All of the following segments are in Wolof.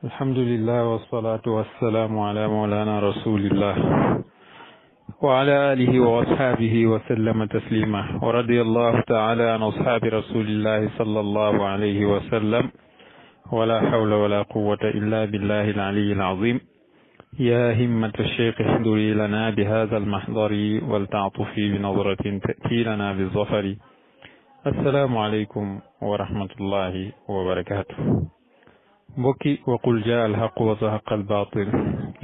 الحمد لله والصلاة والسلام على مولانا رسول الله وعلى آله وأصحابه وسلم تسليما ورضي الله تعالى عن أصحاب رسول الله صلى الله عليه وسلم ولا حول ولا قوة إلا بالله العلي العظيم يا همة الشيخ احضري لنا بهذا المحضر ولتعطفي بنظرة تأتي لنا بالظفر السلام عليكم ورحمة الله وبركاته mbokki waqul jaa alxaq wa zahaqa albaatil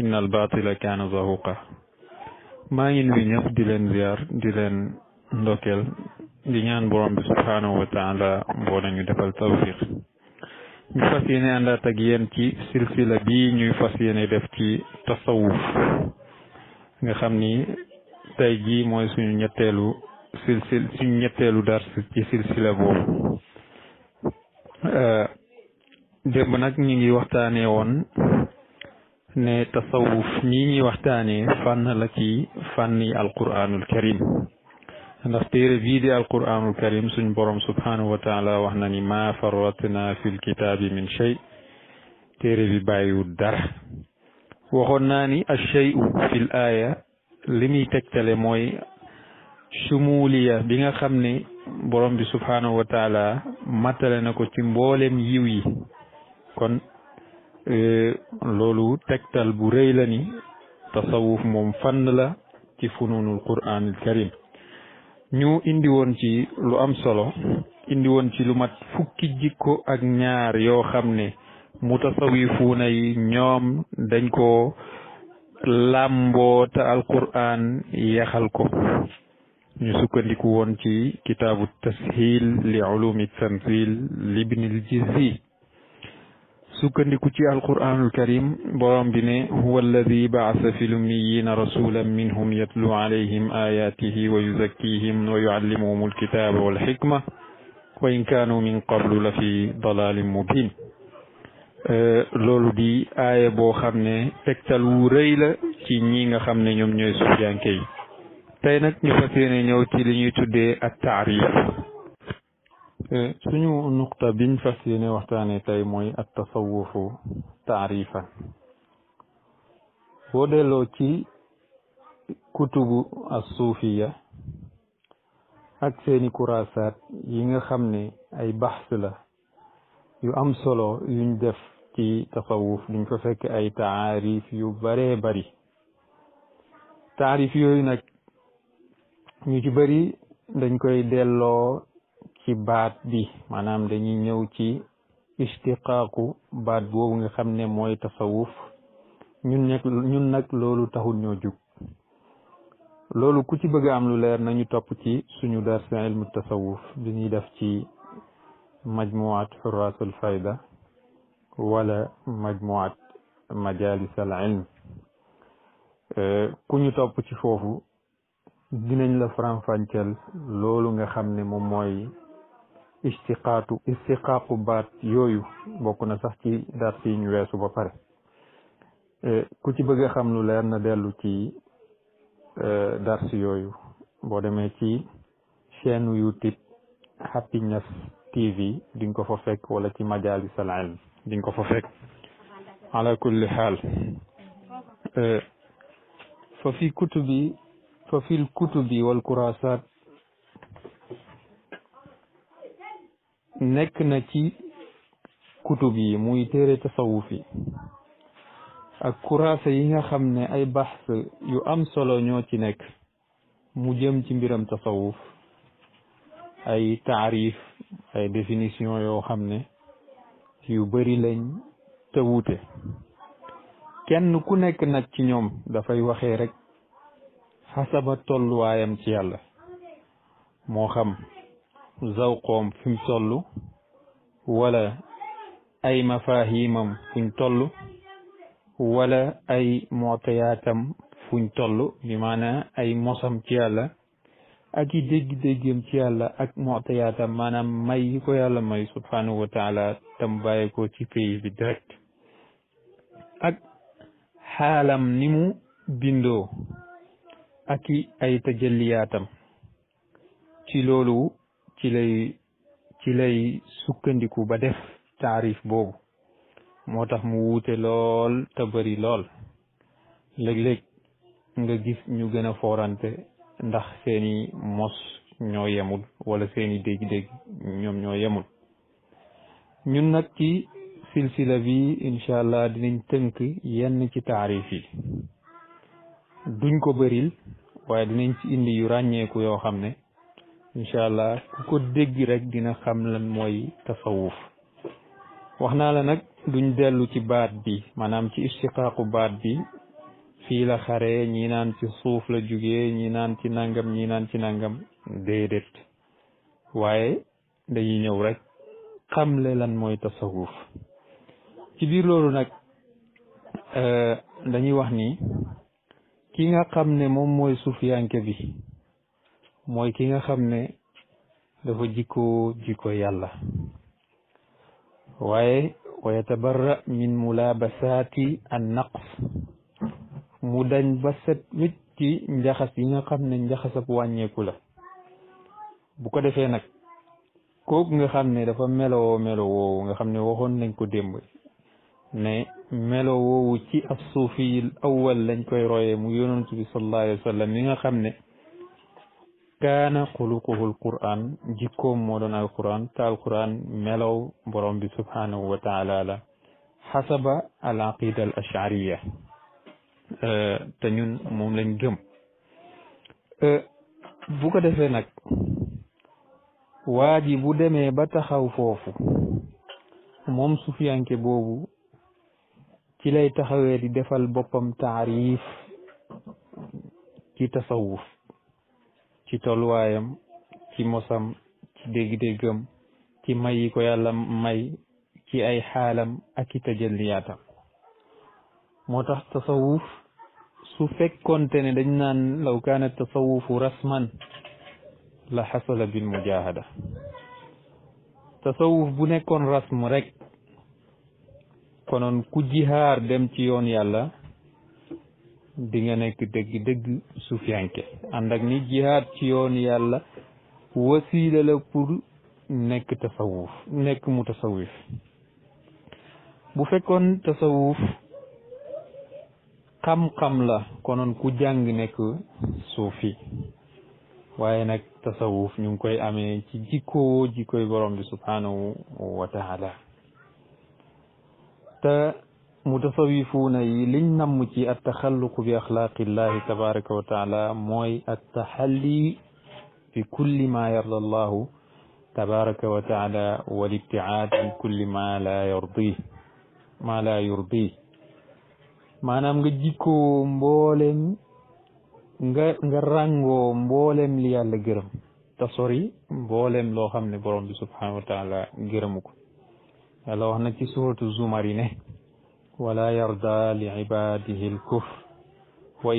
inna albaatila kaana zahuqa maa ngi nuyu ñëpp di leen ziar di leen ndokkeel di ñaan borom bi subhaanahu wa taala boo nañu defal tawfiq ñu fas yéene àndaat ak yéen ci silsila bii ñuy fas yéene def ci tasawuf nga xam ni tey jii mooy suñu ñetteelu dars ci silsila boobu démb nag ñu ngi waxtaanee woon ne tasawuf ñii ñuy waxtaanee fànn la ci fànni alquranul karim ndax téere bii di alquranul karim suñ borom subhanahu wa taala wax na ni ma farratna fil kitaabi min shay téere bi bàyyiwul dara waxoon naa ni ash-shay'u fil aaya li muy tegtale mooy shumuliya bi nga xam ne borom bi subhanahu wa taala matale na ko ci mboolem yiw yi kon loolu tegtal bu rëy la ni tasawuf moom fànn la ci fununul quraanil karim ñu indi woon ci lu am solo indi woon ci lu mat fukki jikko ak ñaar yoo xam ne mutasawifuuna yi ñoom dañ ko làmboo te alquran yaxal ko ñu sukkandiku woon ci kitaabu tashil li ulumi tanzil libnil jizzi sukkandiku ci alquranul karim borom bi ne huwa alladi baasa fi lummiyina rasulan minhum yatlu alayhim ayatihi wa yuzakkihim wa yuallimuhum alkitaba walxikma wa in kaanu min qablu la fi dalalin mubin loolu di aaya boo xam ne tegtal wu rëy la ci ñi nga xam ne ñoom ñooy sufiyanke yi tey nag ñu fas yéene ñëw ci li ñuy tuddee at taarif suñu nuqta biñ fas yéene waxtaane tey mooy at tasawufu taarifan boo delloo ci kutubu as suufiya ak seeni kuraasaat yi nga xam ne ay baxs la yu am solo yuñ def ci tasawuf duñ fa fekk ay taarif yu baree bari taarif yooyu nag ñu ci bari dañ koy delloo ci baat bi maanaam dañuy ñëw ci istiqaaqu baat boobu nga xam ne mooy tasawuf ñun nag loolu taxul ñoo jug loolu ku ci bëgg am lu leer nañu topp ci suñu dars ilmu tasawuf bi ñuy def ci majmuat xuraasul fayda wala majmuat majalis al ilm ku ñu topp ci foofu dinañ la faram-fàcceel loolu nga xam ne moom mooy istiqaaqu baat yooyu bokk na sax ci dars yi ñu weesu ba pare ku ci bëgg a xam lu leer na dellu ci dars yooyu boo demee ci chaîne YouTube Happiness TV di nga ko fa fekk wala ci majalis al ilm di nga ko fa fekk ala kulli xaal fa fil kutubi wal kuraasaat nekk na ci kutub yi muy téere tasawuf yi ak kuraasa yi nga xam ne ay baxs yu am solo ñoo ci nekk mu jëm ci mbiram tasawuf ay taarif ay définition yoo xam ne yu bari lañ te wuute kenn ku nekk nag ci ñoom dafay waxee rek xasaba tolluwaayam ci yàlla moo xam zawqoom fi mu toll wala ay mafahimam fuñ toll wala ay mootayaatam fuñ toll bi maanaam ay mosam ci yàlla ak i dégg-déggam ci yàlla ak mootayaatam maanaam may yi ko yàlla may subhanahu wa taala tam bàyyi ko ci pays bi direct ak xaalam ni mu bindoo ak i ay tajalliyaatam ci loolu ci lay sukkandiku ba def taarif boobu moo tax mu wuute lool te bari lool léeg-léeg nga gis ñu gën a foorante ndax seeni mos ñoo yemul wala seeni dégg-dégg ñoom ñoo yemul. ñun nag ci silsila bi incha allah dinañ tënk yenn ci taarif yi duñ ko bëril waaye dinañ ci indi yu ràññeeku yoo xam ne incha allah ku ko dégg rek dina xam lan mooy tasawuf. wax naa la nag duñ dellu ci baat bi maanaam ci istiqaaqu baat bi fii la xare ñi naan ci suuf la jugee ñi naan ci nangam ñi naan ci nangam déedéet waaye dañuy ñëw rek xamle lan mooy tasawuf. ci biir loolu nag dañuy wax ni ki nga xam ne moom mooy sufiyanke bi mooy ki nga xam ne dafa jikko yàlla waaye wa yatabarra min mulabasati an naqs mu dañ ba set wicc ci njaxas yi nga xam ne njaxasab wàññeeku la. bu ko defee nag kooku nga xam ne dafa melo woowu nga xam ne waxoon nañ ko démb ne melo woowu ci as suufiyil awwal lañ koy royee mu yonent bi sallallahu alayhi wa sallam mi nga xam ne kaana xuluquhu alquran jikkoom moo doon alquran te alquran melow borom bi subhanahu wa taala la xasaba al aqida al ashariya te ñun moom lañ gëm. bu ko defee nag waa ji bu demee ba taxaw foofu moom sufiyanke boobu ci lay taxawee di defal boppam taarif ci tasawuf ci tolluwaayam ci mosam ci dégg-déggam ci may yi ko yàlla may ci ay xaalam ak i tajalliyaatam. moo tax tasawuf su fekkonte ne dañ naan law kaana tasawufu rasman la xasala bil mujahada. tasawuf bu nekkoon rasm rek konoon ku jihaar dem ci yoon yàlla di nga nekk dëgg sufiyanke ànd ak ni jihaar ci yoon yàlla wasiila la pour nekk tasawuf nekk mu tasawuf. bu fekkoon tasawuf xam-xam la konoon ku jàng nekk suufi waaye nag tasawuf ñu ngi koy amee ci jikkoy borom bi subhanahu wa taala. te mutasawifuuna yi liñ namm ci at taxalluqu bi axlaaqillahi tabaraka wa taala mooy at taxalli bi kulli ma yarda allahu tabaraka wa taala wal ibtiaad min kulli ma la yurdi maanaam nga jikkoo mboolem nga ràngoo mboolem li yàlla gërëm te sori mboolem loo xam ne borom bi subhanahu wa taala gërëmu ko. yàlla wax na ci suratu zumar yi ne wala yarda li ibadihi al kufr wa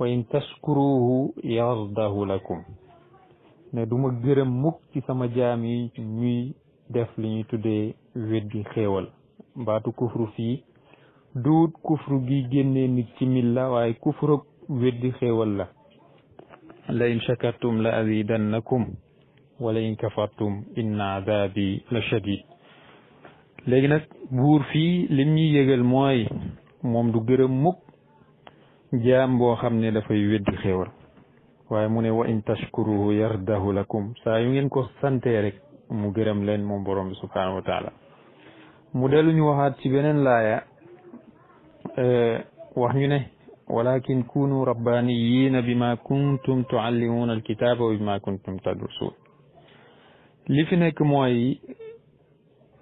in tashkuruhu yardahu lakum ne duma gërëm mukk ci sama jaam yi ñuy def li ñuy tuddee weddi xéewal. baatu kufru fii duut kufru gi génnee nit ci milla waaye kufru weddi xéewal la. la in shakartum la azidannakum wala in kafartum inna azabi la shadid. léegi nag buur fii lim ñuy yëgal mooy moom du gërëm mukk jaam boo xam ne dafay weddi xéewal waaye mu ne wa in tashkuruhu yardahu lakum saa yu ngeen ko santee rek mu gërëm leen moom borom bi subhanahu wa taala. mu dellu ñu waxaat ci beneen laaya wax ñu ne walakin kunu rabbaniyina bima kuntum tuallimuna alkitaba wa bima kuntum tadrusun. li fi nekk mooy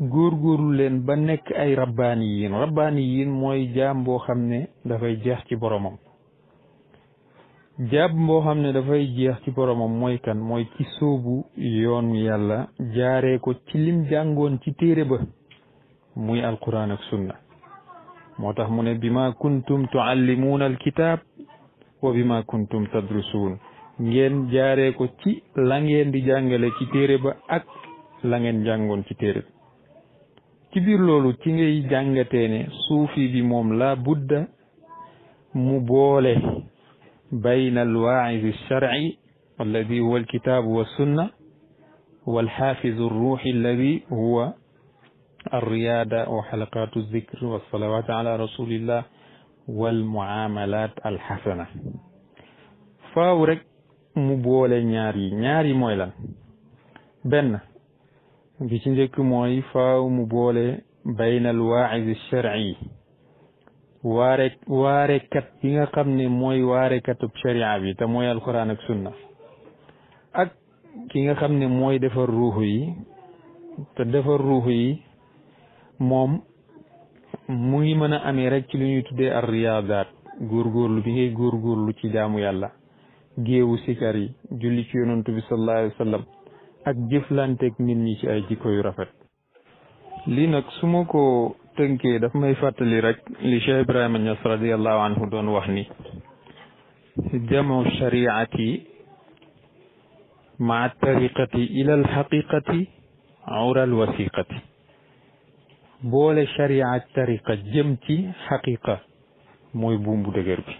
góorgóorlu leen ba nekk ay rabbaaniyin mooy jaam boo xam ne dafay jeex ci boromam. jaam boo xam ne dafay jeex ci boromam mooy kan mooy ci sóobu yoonu yàlla jaaree ko ci lim jàngoon ci téere ba muy alquran ak sunna. moo tax mu ne bima kuntum tuallimuuna alkitab wa bima kuntum tadrusuun ngeen jaaree ko ci la ngeen di jàngale ci téere ba ak la ngeen jàngoon ci téere bi. ci biir loolu ci ngay jàngatee ne suufi bi moom la budda mu boole bayna alwaa'iz alshar'i alladi huwa alkitabu wa sunna walxaafizu alruuxi alladi huwa alriyaada wa xalaqaatu zikr wa salawaat ala rasulillah wal muamalat alxasana. faaw rek mu boole ñaar yi mooy lan? benn bi ci njëkk mooy faaw mu boole bayna al waa'iz shar'i waarekat bi nga xam ne mooy waarekatub sharia bi te mooy alquran ak sunna, ak ki nga xam ne mooy defar ruuxu yi te defar ruuxu yi moom mu ngi mën a amee rek ci lu ñuy tuddee ar riyaadaat, góorgóorlu bi ngay góorgóorlu ci jaamu yàlla, géewu sikar yi, julli ci yonantu bi sallallahu alayhi wa sallam, ak jëflanteeg nit ñi ci ay jikko yu rafet. lii nag su ma ko tënkee daf may fàttali rek li Cheikh Ibrahima Niass radiallahu anhu doon wax ni jamu shariati maa tariqati ila alxaqiqati awra alwasiqati. boole sharia ak tariqa jëm ci xaqiqa mooy buum bu dëgër bi.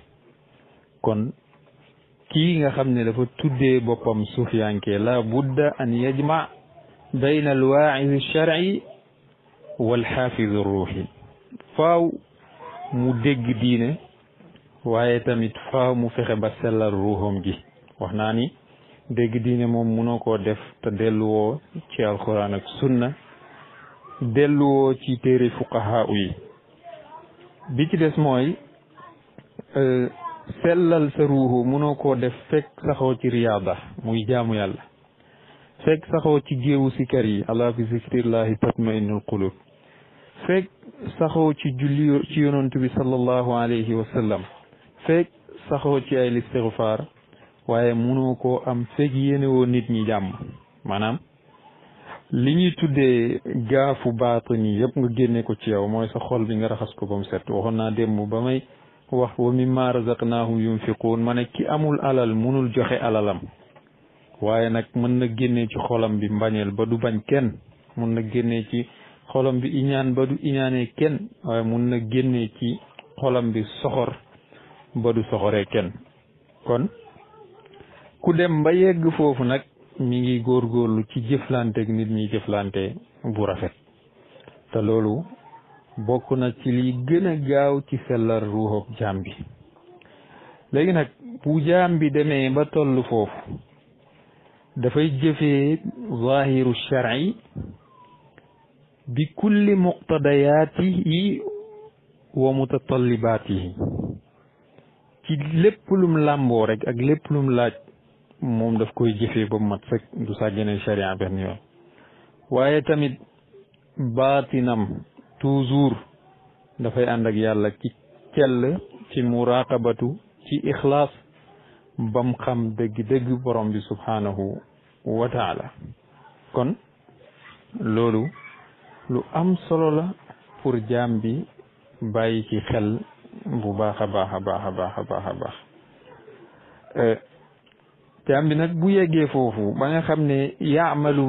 kon kii nga xam ne dafa tuddee boppam sufiyanke la budda an yajma bayna alwaa'iz alshar'i walxaafiz alruuxi. faaw mu dégg diine waaye tamit faaw mu fexe ba sellal ruuxam gi. wax naa ni dégg diine moom mënoo koo def te delluwoo ci alquran ak sunna, delluwoo ci téere fuqahaa yi. bi ci des mooy sellal sa ruuxu mënoo koo def fekk saxoo ci riyaada muy jaamu yàlla, fekk saxoo ci géewu sikar yi ala bi zikrillahi tatma'innul qulub, fekk saxoo ci julli ci yonantu bi sallallahu alayhi wa sallam, fekk saxoo ci ay istigfaar, waaye mënoo koo am fekk yéene woo nit ñi jàmm. maanaam li ñuy tuddee gaafu baatin yi yëpp nga génne ko ci yow, mooy sa xol bi nga raxas ko ba mu set. waxoon naa démb ba may wax wa mimma razaqnaahum yunfiquun, ma ne ki amul alal mënul joxe alalam, waaye nag mën na génnee ci xolam bi mbañeel ba du bañ kenn, mën na génnee ci xolam bi iñaan ba du iñaanee kenn, waaye mën na génnee ci xolam bi soxor ba du soxoree kenn. kon ku dem ba yegg foofu nag mi ngi góorgóorlu ci jëflanteeg nit ñi jëflante bu rafet, te loolu bokk na ci li gën a gaaw ci sellal ruuxub jaam bi. léegi nag bu jaam bi demee ba toll foofu dafay jëfee zahiru shar'i bi kulli muqtadayaatihi wa mutatallibaatihi, ci lépp lum làmboo rek ak lépp lum laaj moom daf koy jëfee ba mu mat sëkk, du sàggane sharia benn yoon. waaye tamit baatinam toujours dafay ànd ak yàlla ci cell, ci muraqabatu, ci ixlaas, bam xam dëgg-dëgg borom bi subhanahu wa taala. kon loolu lu am solo la pour jaam bi bàyyi ci xel bu baax a baax a baax a baax a baax a baax. jaam bi nag bu yeggee foofu ba nga xam ne yaamalu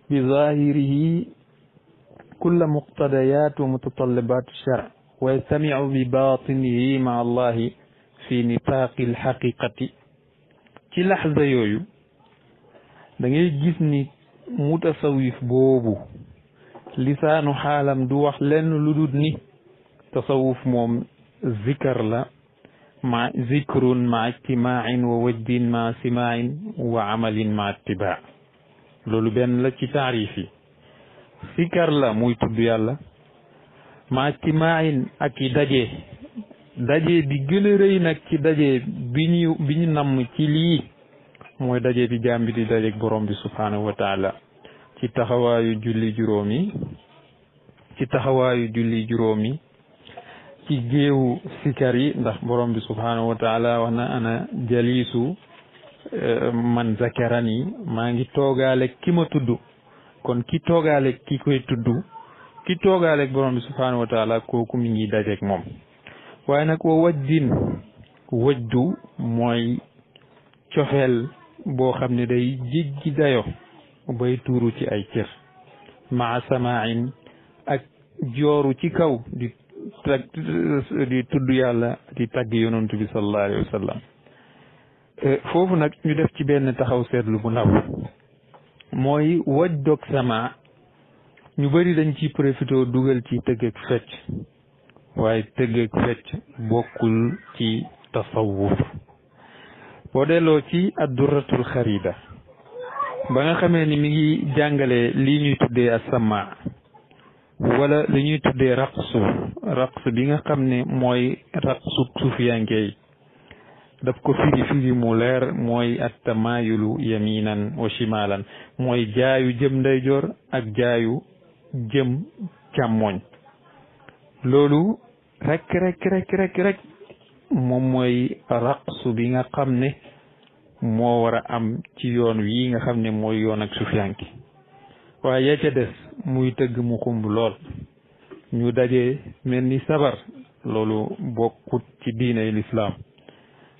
bi zahirihi kulla muqtadayat wa mutatallabat shar wa yastamiu bi batinihi ma allahi fi nitaaqi alxaqiqati. ci laxza yooyu da ngay gis ni mutasawif boobu lisaanu xaalam du wax lenn lu dul ni tasawuf moom zikar la, ma zikrun ma ijtimain wa wajdin ma simain wa amalin ma ittibaa. loolu benn la ci taarif yi. zikar la muy tudd yàlla, ma ijtimain ak i daje bi gën a rëy nag ci daje bi ñu namm ci lii mooy daje bi jaam bi di dajeeg borom bi subhanahu wa taala ci taxawaayu julli juróomi ci géewu sikar yi, ndax borom bi subhanahu wa taala wax na ana jaliisu man zakarani, maa ngi toogaale ki ma tudd. kon ki toogaale ki koy tudd, ki toogaale borom bi subhanahu wa taala, kooku mi ngi dajeeg moom. waaye nag wa wajdu mooy cofeel boo xam ne day jéggi dayo bay tuuru ci ay cër, maa samain ak jooru ci kaw di tudd yàlla, di tagg yonantu bi sallallahu alayhi wa sallam. foofu nag ñu def ci benn taxaw seetlu bu ndaw, mooy wajdoog sama ñu bari dañ ci profité dugal ci tëgg ak fecc waaye tëgg ak fecc bokkul ci tasawuf boo delloo ci addurratul xarida ba nga xamee ni mi ngi jàngale lii ñuy tuddee asama wala li ñuy tuddee raqs bi nga xam ne mooy raqsu sufiyanke yi daf ko firi mu leer mooy attamayulu yaminan wa shimalan mooy jaayu jëm ndeyjoor ak jaayu jëm càmmoñ loolu rek moom mooy raqsu bi nga xam ne moo war a am ci yoon wi nga xam ne mooy yoon ak sufiyanke waaye ya ca des muy tëgg mu xumb lool ñu daje mel ni sabar loolu bokkut ci diinay lislaam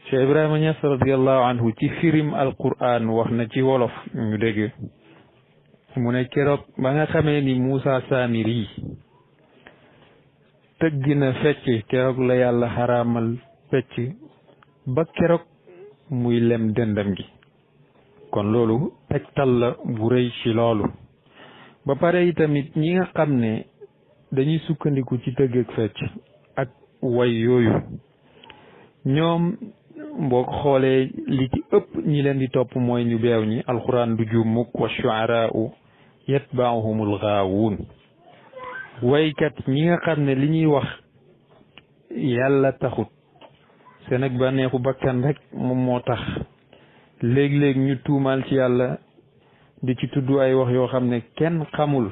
Cheikh Ibrahima Niass radiallahu anhu ci firim alquran wax na ci wolof ñu dégg mu ne keroog ba nga xamee ni Moussa Samiri tëgg na fecc keroog la yàlla xaraamal fecc ba keroog muy lem dëndam gi kon loolu tegtal la bu rëy ci loolu ba pare itamit ñi nga xam ne dañuy sukkandiku ci tëgg ak fecc ak way yooyu ñoom boo xoolee li ci ëpp ñi leen di topp mooy ñu beew ñi alxuraan du juum mukk wa shu'araa'u yatba'uhumul ghaawuun waykat ñi nga xam ne li ñuy wax yàlla taxut seen ak bànneexu bakkan rek moom moo tax léeg-léeg ñu tuumaal ci yàlla di ci tudd ay wax yoo xam ne kenn xamul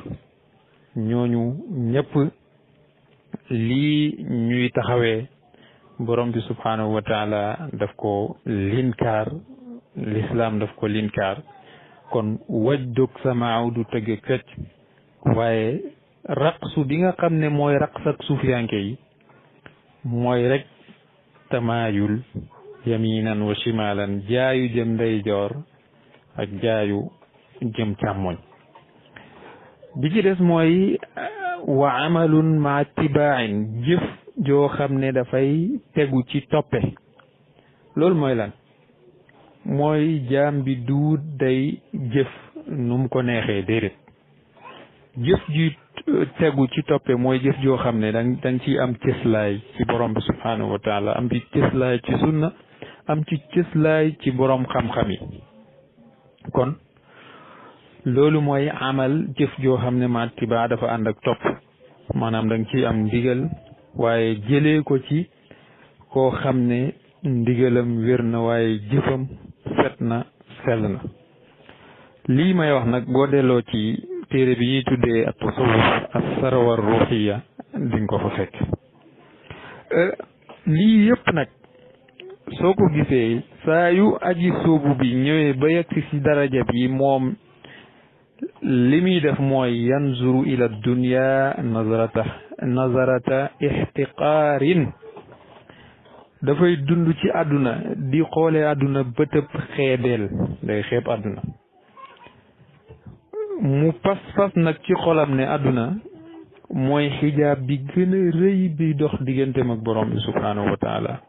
ñooñu ñëpp lii ñuy taxawee borom bi subhanahu wa taala daf ko linkaar l'islam daf ko linkaar kon wajdug samaaw du tëgg ak fecc waaye raqsu bi nga xam ne mooy raqs ak suufiyanke yi mooy rek tamaayul yaminan wa shimalan jaayu jëm ndeyjoor ak jaayu jëm càmmoñ bi ci des mooy wa amalun ma tibaain jëf joo xam ne dafay tegu ci toppe loolu mooy lan mooy jaam bi duut day jëf nu mu ko neexee déedéet jëf ji tegu ci toppe mooy jëf joo xam ne dang ci am cëslaay ci borom bi subhanahu wa taala am ci cëslaay ci sunna am ci cëslaay ci borom xam-xam yi kon loolu mooy amal jëf joo xam ne ma tibaa dafa ànd ak topp maanaam dang ci am ndigal waaye jëlee ko ci koo xam ne ndigalam wér na waaye jëfam set na sell na lii may wax nag boo delloo ci téere bi ñuy tuddee at tasawuf as-sarwa ruuxiya dinga ko fa fekk lii yëpp nag soo ko gisee saa yu aji sóobu bi ñëwee ba yegsi ci daraja bi moom li muy def mooy yanzuru ila dunya nazarata ixtiqaarin dafay dund ci àdduna di xoole àdduna bëtëb xeebeel day xeeb àdduna mu pas nag ci xolam ne àdduna mooy xijaab bi gën a rëy bi dox digganteem ak borom bi subhanahu wa taala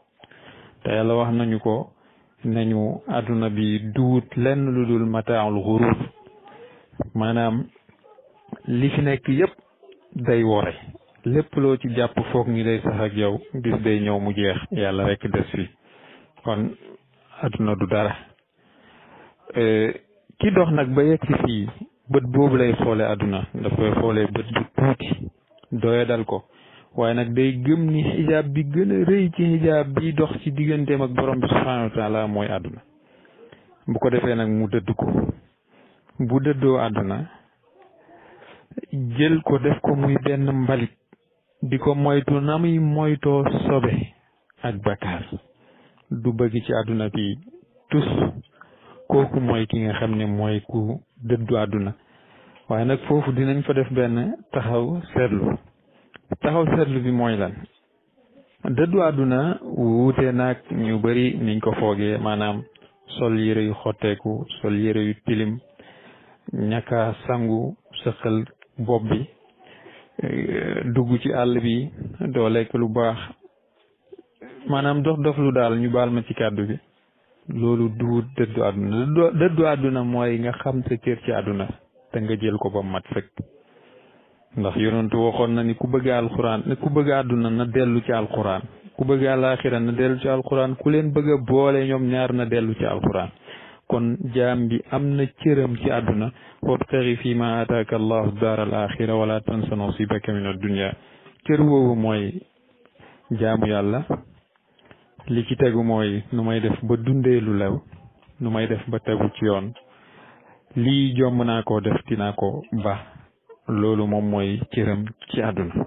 te yàlla wax nañu ko nañu àdduna bi duut lenn lu dul mataaul xurur maanaam li fi nekk yëpp day wore lépp loo ci jàpp foog ni day sax ak yow bis day ñëw mu jeex yàlla rek des fi kon àdduna du dara ki dox nag ba yegg si fii bët boobu lay xoole àdduna daf koy xoolee bët bu tuuti doye dal ko waaye nag day gëm ni xijaab bi gën a rëy ci xijaab bi dox ci digganteem ak borom bi subhanahu wa taala mooy àdduna bu ko defee nag mu dëdd ko bu dëddoo àdduna jël ko def ko muy benn mbalit di ko moytu na muy moytoo sobe ak bakkaar du bëgg ci àdduna bi tus kooku mooy ki nga xam ne mooy ku dëddu àdduna waaye nag foofu dinañ fa def benn taxaw seetlu bi mooy lan dëddu àdduna wuute nag ñu bari niñ ko foogee maanaam sol yére yu xotteeku sol yére yu tilim ñaka sangu sëqal bopp bi dugg ci àll bi doo lekk lu baax maanaam dof lu daal ñu baal ma ci kàddu bi loolu du dëddu àdduna dëddu àdduna mooy nga xam sa cër ci àdduna te nga jël ko ba mat sëkk ndax yonentu waxoon na ni ku bëgg alquran ku bëgg àdduna na dellu ci alquran ku bëgg àlaxira na dellu ci alquran ku leen bëgg a boole ñoom ñaar na dellu ci alquran kon jaam bi am na cëram ci àdduna wabtaxi fi ma ataaka allahu daar al axira wala tansa nasibaka min addunia cër woowu mooy jaamu yàlla li ci tegu mooy nu may def ba dundee lu lew nu may def ba tegu ci yoon lii jomb naa koo def dinaa ko ba loolu moom mooy cëram ci àdduna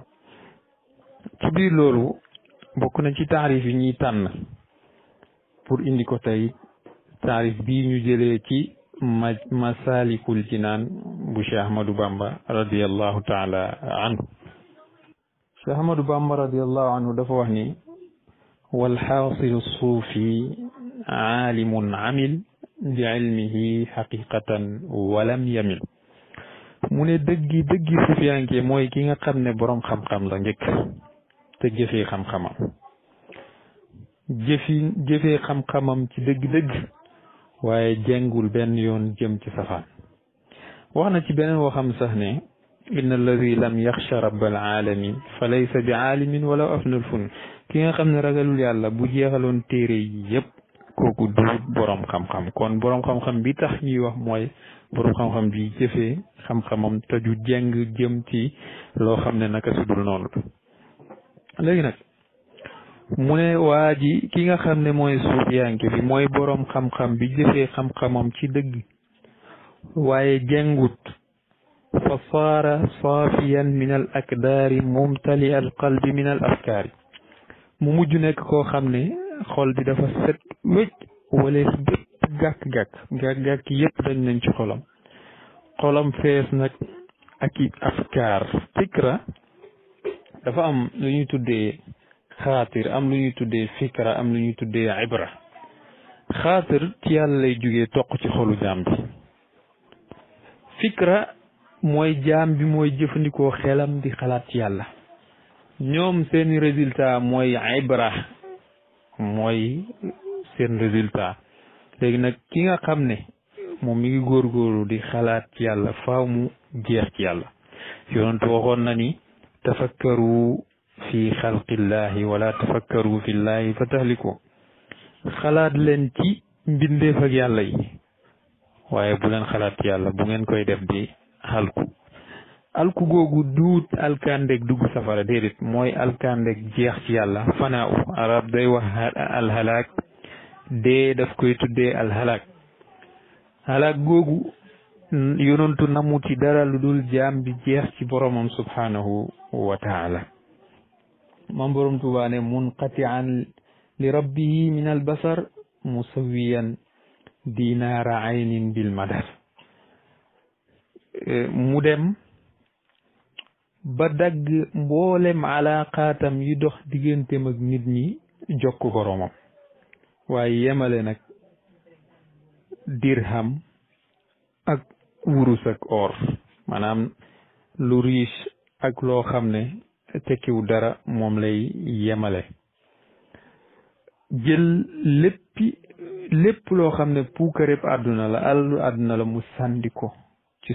ci biir loolu bokk na ci taarif yi ñuy tànn pour indi ko tey taarif bii ñu jëlee ci masalikul jinaan bu Cheikh Ahmadou Bamba radiallahu taala anhu Cheikh Ahmadou Bamba radiallahu anhu dafa wax ni walxaasilu suufi aalimun amil bi ilmihi xaqiqatan walam yamil mu ne dëggi suufiyanke mooy ki nga xam ne boroom xam-xam la njëkk te jëfee xam-xamam jëfee xam-xamam ci dëgg-dëgg waaye jengul benn yoon jëm ci safaan wax na ci beneen waxam sax ne inna alladi lam yaxsha rabbal alamin fa laysa bi aalimin wala afnal fun ki nga xam ne ragalul yàlla bu jeexaloon téere yi yëpp kooku duut boroom xam-xam kon boroom xam-xam bi tax ñuy wax mooy boroom xam-xam bi jëfee xam-xamam te ju jeng jëm ci loo xam ne naka su dul noonu léegi nag mu ne waa ji ki nga xam ne mooy suufiyanke bi mooy boroom xam-xam bi jëfee xam-xamam ci dëgg waaye jengut fa saara saafiyan min al akdaari mumtali al qalbi min al afkaari mu mujj nekk koo xam ne xol bi dafa set wécc wala bépp gàkk-gàkk yépp dañ nañ ci xolam fees nag ak i afkaar fikra dafa am lu ñuy tuddee xaatir am lu ñuy tuddee fikra am lu ñuy tuddee ibra xaatir ci yàlla lay jógee toq ci xolu jaam bi fikra mooy jaam bi mooy jëfandikoo xelam di xalaat ci yàlla ñoom seen résultat mooy ibra mooy seen résultat léegi nag ki nga xam ne moom mi ngi góorgóorlu di xalaat ci yàlla faaw mu jeex ci yàlla yonentu waxoon na ni tafakkaru fi xalqillahi wala tafakkaru fillahi fa tahliku xalaat leen ci mbindeef ak yàlla yi waaye bu leen xalaat ci yàlla bu ngeen koy def di alku googu duut alkandeg dugg safara déedéet mooy alkandeg jeex ci yàlla fanaa u arab day wax alhalaak dee daf koy tuddee alhalaak halaak googu yonentu namu ci dara lu dul jaam bi jeex ci boromam subhanahu wa taala mam borom Tuubaa ne munqati'an li rabbihi min albasar musawiyan dinaara aynin bil madar mu dem ba dagg mboolem alaaqaatam yi dox digganteem ak nit ñi jokk boromam waaye yemale nag dirham ak wurus ak or maanaam lu riche ak loo xam ne tekkiwu dara moom lay yemale jël lépp loo xam ne puukaréb àdduna la alalu àdduna la mu sàndi ko ci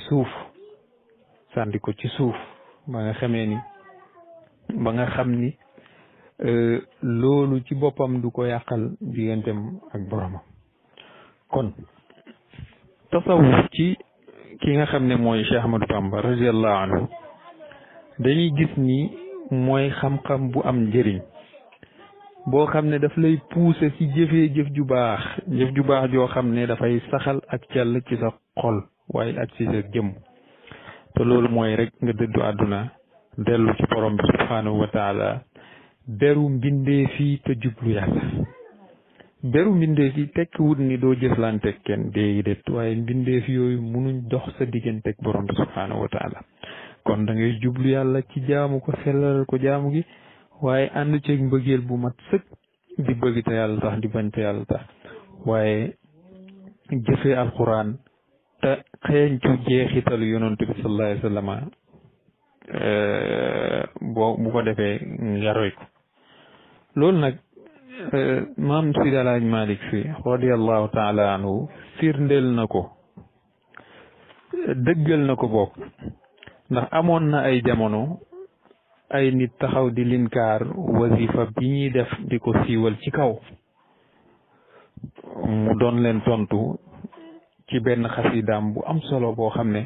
suuf ba nga xamee ni ba nga xam ni loolu ci boppam du ko yàqal digganteem ak boromam kon tasawuf ci ki nga xam ne mooy Cheikh Ahmadou Bamba radiallahu anhu dañuy gis ni mooy xam-xam bu am njëriñ boo xam ne daf lay pousser ci jëfee jëf ju baax joo xam ne dafay saxal ak cell ci sa xol waaye ak ci sa jëmm te loolu mooy rek nga dëddu àdduna dellu ci borom bi subhanahu wa taala beru mbindee fii te jublu yàlla beru mbindeef yi tekkiwut ni doo jëflanteeg kenn déedéet waaye mbindeef yooyu munuñ dox sa digganteeg borom bi subhanahu wa taala kon da ngay jublu yàlla ci jaamu ko sellal ko jaamu gi waaye ànd ceeg mbëggeel bu mat sëkk di bëgg te yàlla tax di bañ te yàlla tax waaye jëfee alquran te xeeñcu jeexitalu yonantu bi sallallahu alayhi wa sallam bu ko defee nga roy ko loolu nag maam Sidi Alaaj Malik Si radiallahu taala anhu firndeel na ko dëggal na ko bokk ndax amoon na ay jamono ay nit taxaw di linkaar wasifa bi ñuy def di ko siiwal ci kaw mu doon leen tontu ci benn xasidaam bu am solo boo xam ne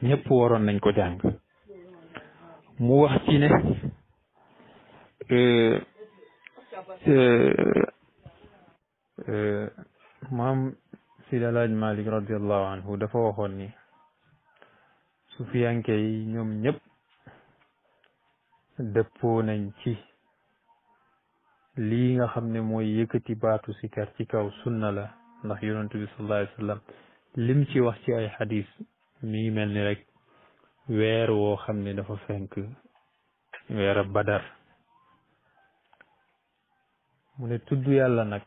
ñëpp waroon nañ ko jàng mu wax ci ne maam Seydi El Hadji Malick radiallahu anhu dafa waxoon ni sufiyanke yi ñoom ñëpp dëppoo nañ ci lii nga xam ne mooy yëkkati baatu sikar ci kaw sunna la ndax yonent bi sallallahu alayhi wa sallam lim ci wax ci ay xadis mi ngi mel ni rek weer woo xam ne dafa fenk weer badar mu ne tudd yàlla nag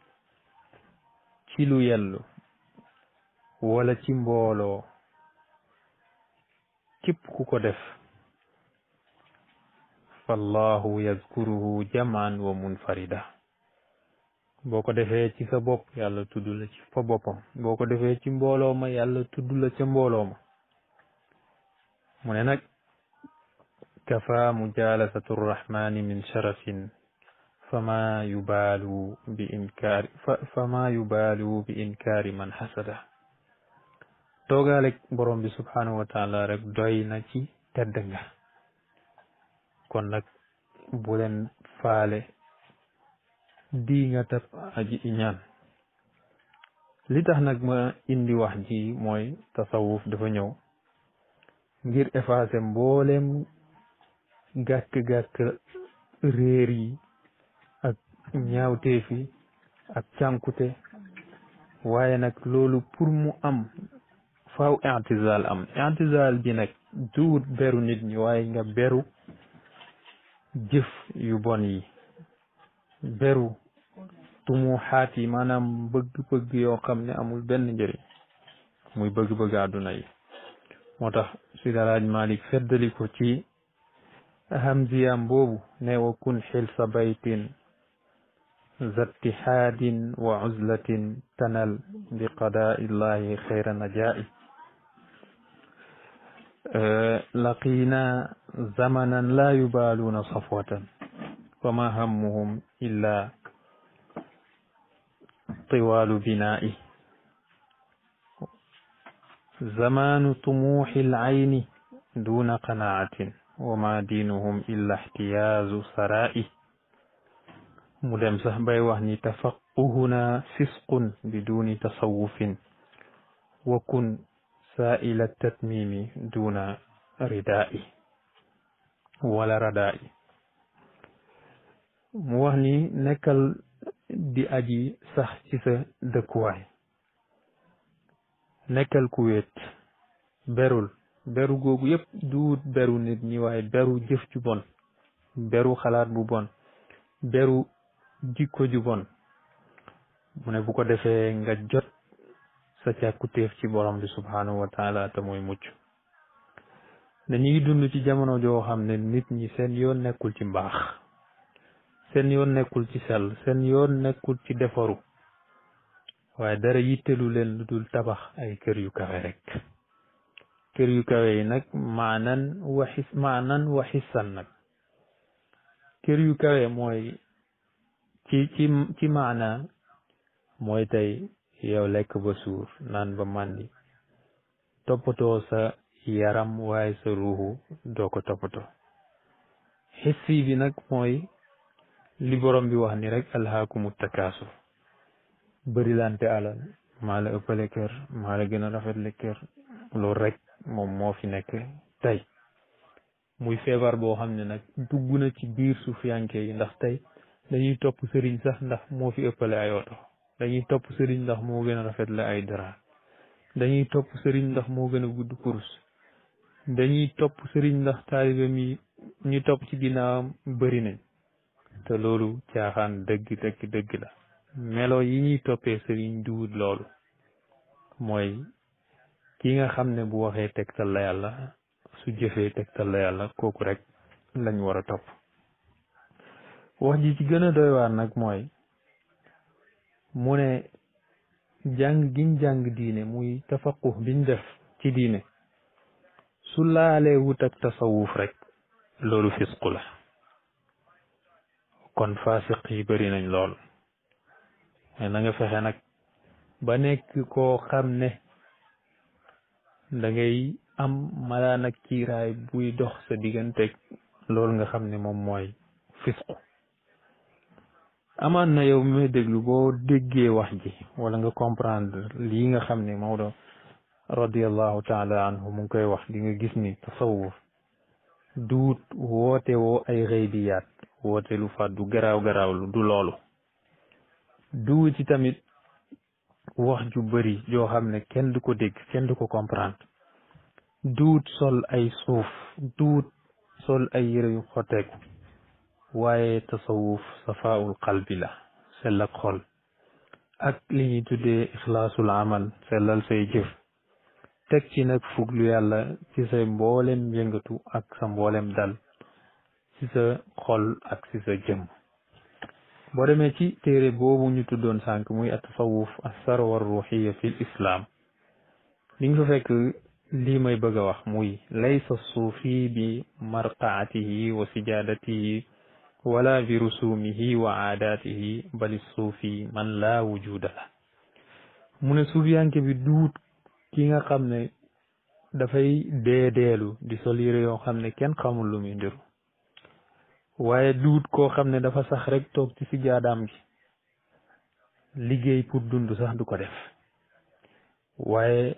ci lu yellu wala ci mbooloo képp ku ko def fallahu yazkuruhu jaman wa munfarida boo ko defee ci sa bopp yàlla tudd la ci fa boppam boo ko defee ci mbooloo ma yàlla tudd la ca mbooloo ma mu ne nag kafa mujalasatu rrahmani min sharafin fama yubalu bi inkaari man hasada toogaalek borom bi subhanahu wa taala rek doy na ci tedd nga kon nag bu leen faale di nga tab aji iñaan li tax nag ma indi wax ji mooy tasawuf dafa ñëw ngir effacer mboolem gàkk-gàkk réer yi ak ñaawteef yi ak cànkute waaye nag loolu pour mu am faaw i'tizal am i'tizal bi nag duut beru nit ñi waaye nga beru jëf yu bon yi beru tumuxaat yi maanaam bëgg-bëgg yoo xam ne amul benn njëriñ muy bëgg-bëgg àdduna yi moo tax Seydi El Hadji Malick feddali ko ci hamziyam boobu ne wa kun xilsa baytin zattihaadin wa uzlatin tanal bi qadaa illahi xayra najaa'i laqina zamanan la yubaluna safwatan wa ma hammuhum illa tiwalu binaa'i zamanu tumuuxi al-ayni duna qanaatin wa ma diinuhum illa ihtiyaazu saraa'i mu dem sax bay wax ni tafaquhuna fisqun biduni tasawufin wa kun saa'ila tatmimi duna ridaa'i wala radaa'i mu wax ni nekkal di aji sax ci sa dëkkuwaay nekkal ku wéet berul beru googu yëpp duut beru nit ñi waaye beru jëf ju bon beru xalaat bu bon beru jikko ju bon mu ne bu ko defee nga jot sa càkkutéef ci borom bi subhanahu wa taala te mooy mucc dañuy dund ci jamono joo xam ne nit ñi seen yoon nekkul ci mbaax seen yoon nekkul ci sell seen yoon nekkul ci defaru waaye dara yittelu leen lu dul tabax ay kër yu kawe rek kër yu kawe yi nag maanan wa xissan nag kër yu kawe mooy ci maana mooy tey yow lekk ba suur naan ba màndi toppatoo sa yaram waaye sa ruuxu doo ko toppatoo xissi bi nag mooy li borom bi wax ni rek alhaakumu takaasur bëri lante alal maa la ëppale kër maa la gën a rafetle kër loolu rek moom moo fi nekk tey muy feebar boo xam ne nag dugg na ci biir suufiyanke yi ndax tey dañuy topp sëriñ sax ndax moo fi ëppale ay oto dañuy topp sëriñ ndax moo gën a rafetle ay dara dañuy topp sëriñ ndax moo gën a gudd kurus dañuy topp sëriñ ndax taalibe mi ñu topp ci ginnaawam bëri nañ te loolu caaxaan dëgg la melo yi ñuy toppee sëriñ duwut loolu mooy ki nga xam ne bu waxee tegtal la yàlla su jëfee tegtal la yàlla kooku rek lañ war a topp wax ji ci gën a doy waar nag mooy mu ne jàng giñ jàng diine muy tafaquh biñ def ci diine su laalee wut ak tasawuf rek loolu fisqu la. kon fasiq yi bëri nañ lool mais na nga fexe nag ba nekk koo xam ne da ngay am malaan ak kiiraay buy dox sa digganteeg loolu nga xam ne moom mooy fisqu. amaan na yow mi may déglu boo déggee wax ji wala nga comprendre lii nga xam ne Maodo radiallahu taala anhu mu ngi koy wax di nga gis ni tasawuf duut woote woo ay xëybiyaat woote lu fàddu garaaw lu du loolu. du ci tamit wax ju bëri joo xam ne kenn du ko dégg kenn du ko comprendre. duut sol ay suuf duut sol ay yére yu xoteeku waaye tasawuf safaul qalbi la sell ak xol ak li ñuy tuddee ixlaasul amal sellal say jëf teg ci nag fuglu yàlla ci sa mboolem yëngatu ak sa mboolem dal ci sa xol ak ci sa jëm. boo demee ci téere boobu ñu tuddoon sànq muy at-tasawuf as-sarwa ar-ruhiyya fil islam li nga fa fekk lii may bëgg a wax muy laysa suufi bi marqaatihi wa sijaadatihi wala bi rusumihi wa aadaatihi bali suufi man laa wujuda la. mu ne suufiyanke bi duut ki nga xam ne dafay deedeelu di sol yére yoo xam ne kenn xamul lu muy ndiru waaye duut koo xam ne dafa sax rek toog ci si jaadaam gi liggéey pour dund sax du ko def waaye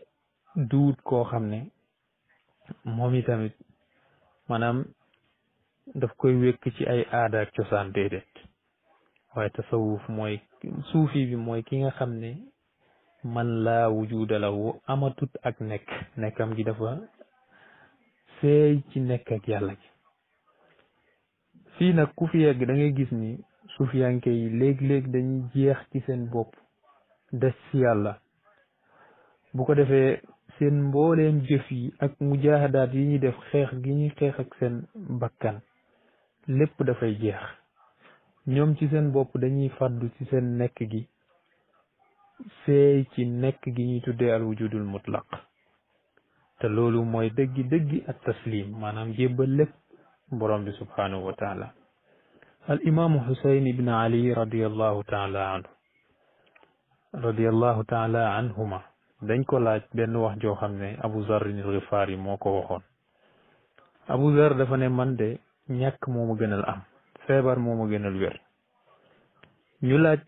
duut koo xam ne moom itamit maanaam daf koy wékk ci ay aada ak cosaan déedéet waaye tasawuf mooy suufi bi mooy ki nga xam ne man laa wujuda lahu amatut ak nekkam gi dafa seey ci nekk ak yàlla gi. fii nag ku fi yegg da ngay gis ni suufiyanke yi léeg-léeg dañuy jeex ci seen bopp des ci yàlla bu ko defee seen mbooleem jëf yi ak mujaahadaat yi ñuy def xeex gi ñuy xeex ak seen bakkan lépp dafay jeex. ñoom ci seen bopp dañuy fàddu ci seen nekk gi seey ci nekk gi ñuy tuddee al wujudul mutlaq te loolu mooy dëggi ak taslim maanaam jébbal lépp borom bi subhanahu wa taala. al imaamu Husayn ibn Ali radiallahu taala anhuma dañ ko laaj benn wax joo xam ne Abu Zarrin al-Ghifari moo ko waxoon. Abu Zar dafa ne man de ñàkk moo ma gënal am feebar moo ma gënal wér. ñu laaj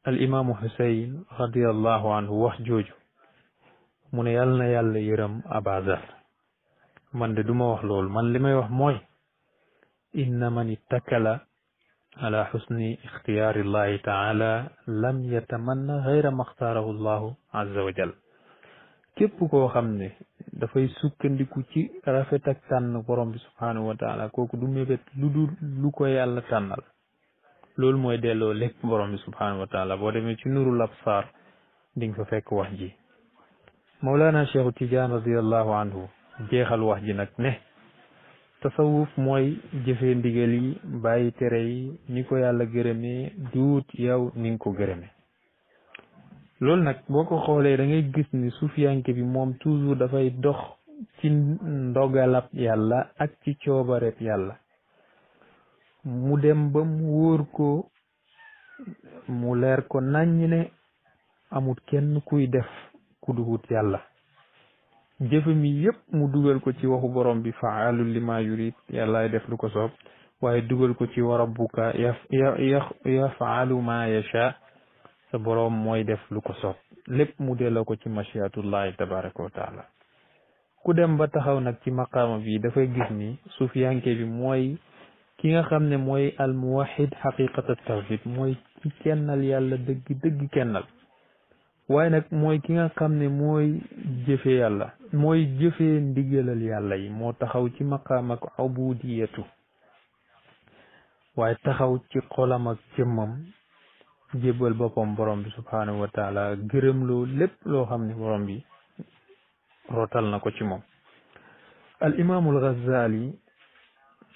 al imaamu Husayn radiallahu anhu wax jooju mu ne yàlla na yàlla yërëm Aba Zar man de duma wax loolu man li may wax mooy inna man ittakala ala xusni ixtiyaari llahi taala lam yatamanna xayra maxtaarahu llahu azza wa jal. képp koo xam ne dafay sukkandiku ci rafet ak tànn borom bi subhanahu wa taala kooku du mébét lu dul lu ko yàlla tànnal. loolu mooy delloo lépp borom bi subhanahu wa taala. boo demee ci nurul absar di nga fa fekk wax ji. Mawlana Cheikhu Tidiane radiallahu anhu jeexal wax ji nag ne tasawuf mooy jëfee ndigal yi bàyyi tere yi ni ko yàlla gërëmee duut yow ni nga ko gërëmee. loolu nag boo ko xoolee da ngay gis ni sufiyanke bi moom toujours dafay dox ci ndogalab yàlla ak ci coobareb yàlla. mu dem ba mu wóor ko mu leer ko naññ ne amut kenn kuy def ku duhut yàlla. jëfam yi yëpp mu dugal ko ci waxu borom bi fa'aalun limaa yurid yàllaay def lu ko soob waaye dugal ko ci wa rabbuka yaf'alu maa yasha sa borom mooy def lu ko soob lépp mu delloo ko ci mashiatullahi tabaraka wa taala. ku dem ba taxaw nag ci maqaama bi dafay gis ni sufiyanke bi mooy ki nga xam ne mooy al muwahhid xaqiqata tawhid mooy ci kennal yàlla dëgg kennal waaye nag mooy ki nga xam ne mooy jëfe yàlla mooy jëfee ndigalal yàlla yi moo taxaw ci maqaam ak ubudiyatu waaye taxaw ci xolam ak jëmmam jébbal boppam borom bi subhanahu wa taala gërëm loo lépp loo xam ne borom bi rotal na ko ci moom. al imaamul Ghazali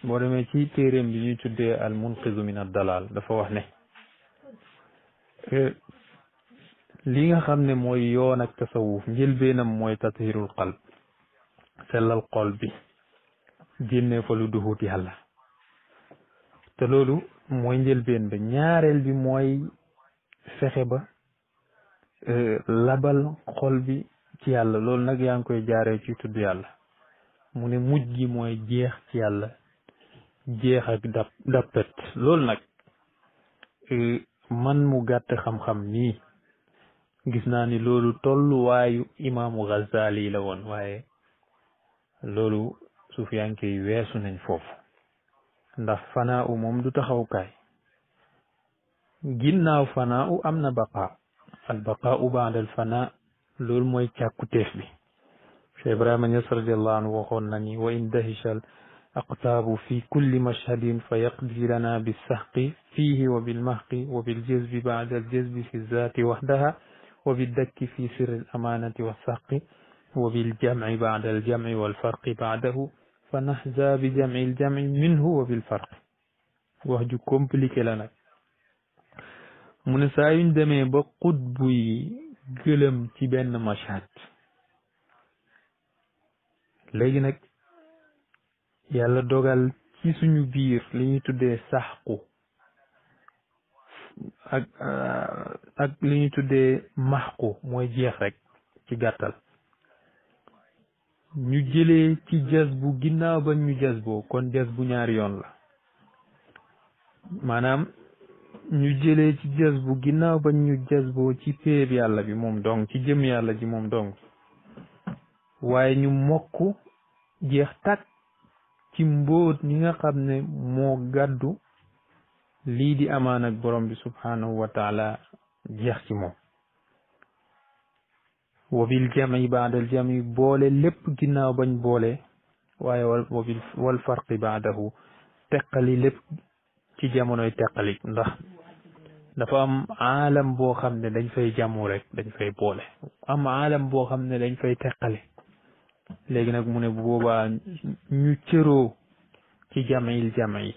boo demee ci téeréem bi ñuy tuddee al munqizu min ad dalal dafa wax ne li nga xam ne mooy yoon ak tasawuf njëlbeenam mooy tathirul qalb sellal xol bi génne fa lu duhut yàlla te loolu mooy njëlbeen ba. ñaareel bi mooy fexe ba labal xol bi ci yàlla. loolu nag yaa ngi koy jaaree ci tudd yàlla. mu ne mujj gi mooy jeex ci yàlla, jeex ak dappet. loolu nag man mu gàtt xam-xam nii gis naa ni loolu tolluwaayu imaamu Ghazali la woon, waaye loolu sufiyanke yi weesu nañ foofu. ndax fanaa u moom du taxawukaay. ginnaaw fanaa u am na baqaa. al baqaa u baada al fanaa, loolu mooy càkkuteef bi. Cheikh Ibrahima Niass radiallahu anhu waxoon na ni wa in dahishal aqtaabu fi kulli mashhadin fa yaqdi lana bisahqi fiihi wa bilmahqi wa biljazbi baada aljazbi fi zaati wahdaha wa biddakki fi sirri alamanati wassahqi wa biljamci baada aljamci walfarqi baadahu fa nahza bi jamci aljamci minhu wa bilfarqi. wax ju compliqué la nag. mu ne saa yuñ demee ba xutbu yi gëlëm ci benn mashhad, léegi nag yàlla dogal ci suñu biir li ñuy tuddee saxku ak li ñuy tuddee maxku, mooy jeex rek ci gàttal. ñu jëlee ci jas bu ginnaaw ba ñu jas boo, kon jas bu ñaari yoon la. maanaam ñu jëlee ci jas bu ginnaaw ba ñu jas boo ci péeb yàlla bi moom dong, ci jëm yàlla ji moom dong, waaye ñu mokk jeex tàkk ci mbóot ñi nga xam ne moo gàddu lii di amaan ak borom bi subhanahu wa taala, jeex ci moom. wa bil jami baadal jami, boole lépp ginnaaw bañ boole, waaye wal farqi baadahu, teqali lépp ci jamonoy teqali. ndax dafa am aalam boo xam ne dañ fay jàmmu rek, dañ fay boole, am aalam boo xam ne dañ fay teqali. léegi nag mu ne bu boobaa ñu cëroo ci jamil jami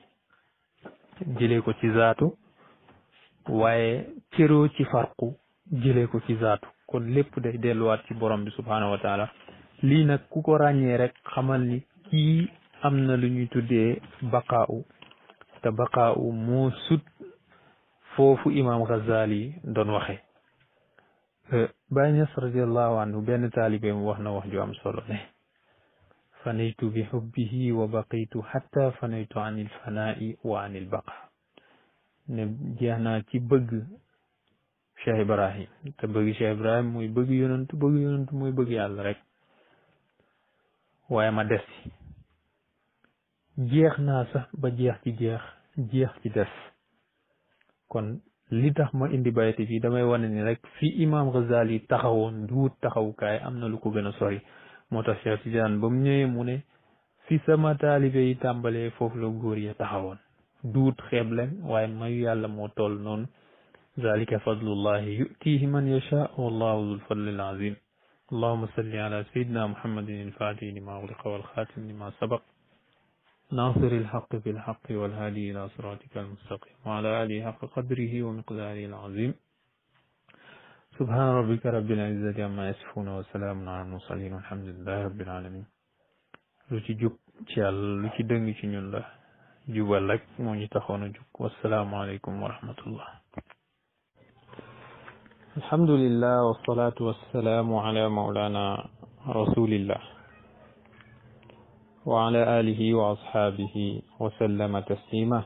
jëlee ko ci zaatu, waaye cëroo ci farqu jëlee ko ci zaatu. kon lépp day delluwaat ci borom bi subhanahu wa taala. lii nag ku ko ràññee rek xamal ni kii am na lu ñuy tuddee baqaa'u, te baqaa'u moo sut foofu imam Ghazali doon waxee. Baay Ñas radiallahu anhu benn taalibe mu wax na wax ju am solo ne fanaytu bi hubbihi wa baqitu hatta fanaytu an il fanaa'i wa an il baqa. ne jeex naa ci bëgg Cheikh Ibrahim, te bëgg Cheikh Ibrahim muy bëgg yonantu, bëgg yonantu muy bëgg yàlla rek, waaye ma des ci. jeex naa sax ba jeex ci jeex ci des. kon li tax ma indi bayti fii damay wane ni rek fi imam Ghazali taxawoon duut taxawukaay, am na lu ko gën a sori. moo tax Cheikh Tidiane ba mu ñëwee mu ne fi sama taalibe yi tàmbalee foofu la góor ya taxawoon. duut xeeb leen, waaye mayu yàlla moo toll noonu. zalika fadlullahi yutihi man yasha wallahu dhul fadlil azim. allahumma salli ala sayyidina muhammadin al-fatihi lima ughliqa wal khatim lima sabaq ناصر الحق بالحق والهادي إلى صراطك المستقيم وعلى آله حق قدره ومقداره العظيم. سبحان ربك رب العزة عما يصفون وسلام على المرسلين والحمد لله رب العالمين. lu ci jub ci Yàlla, lu ci dëng ci ñun la. jubal rek moo ñu taxoon a jug. wassalaamu aleykum wa rahmatullah. alhamdulillah wassalatu wassalamu ala mawlana rasulillah wa ala alihi wa ashabihi wa sallama taslima.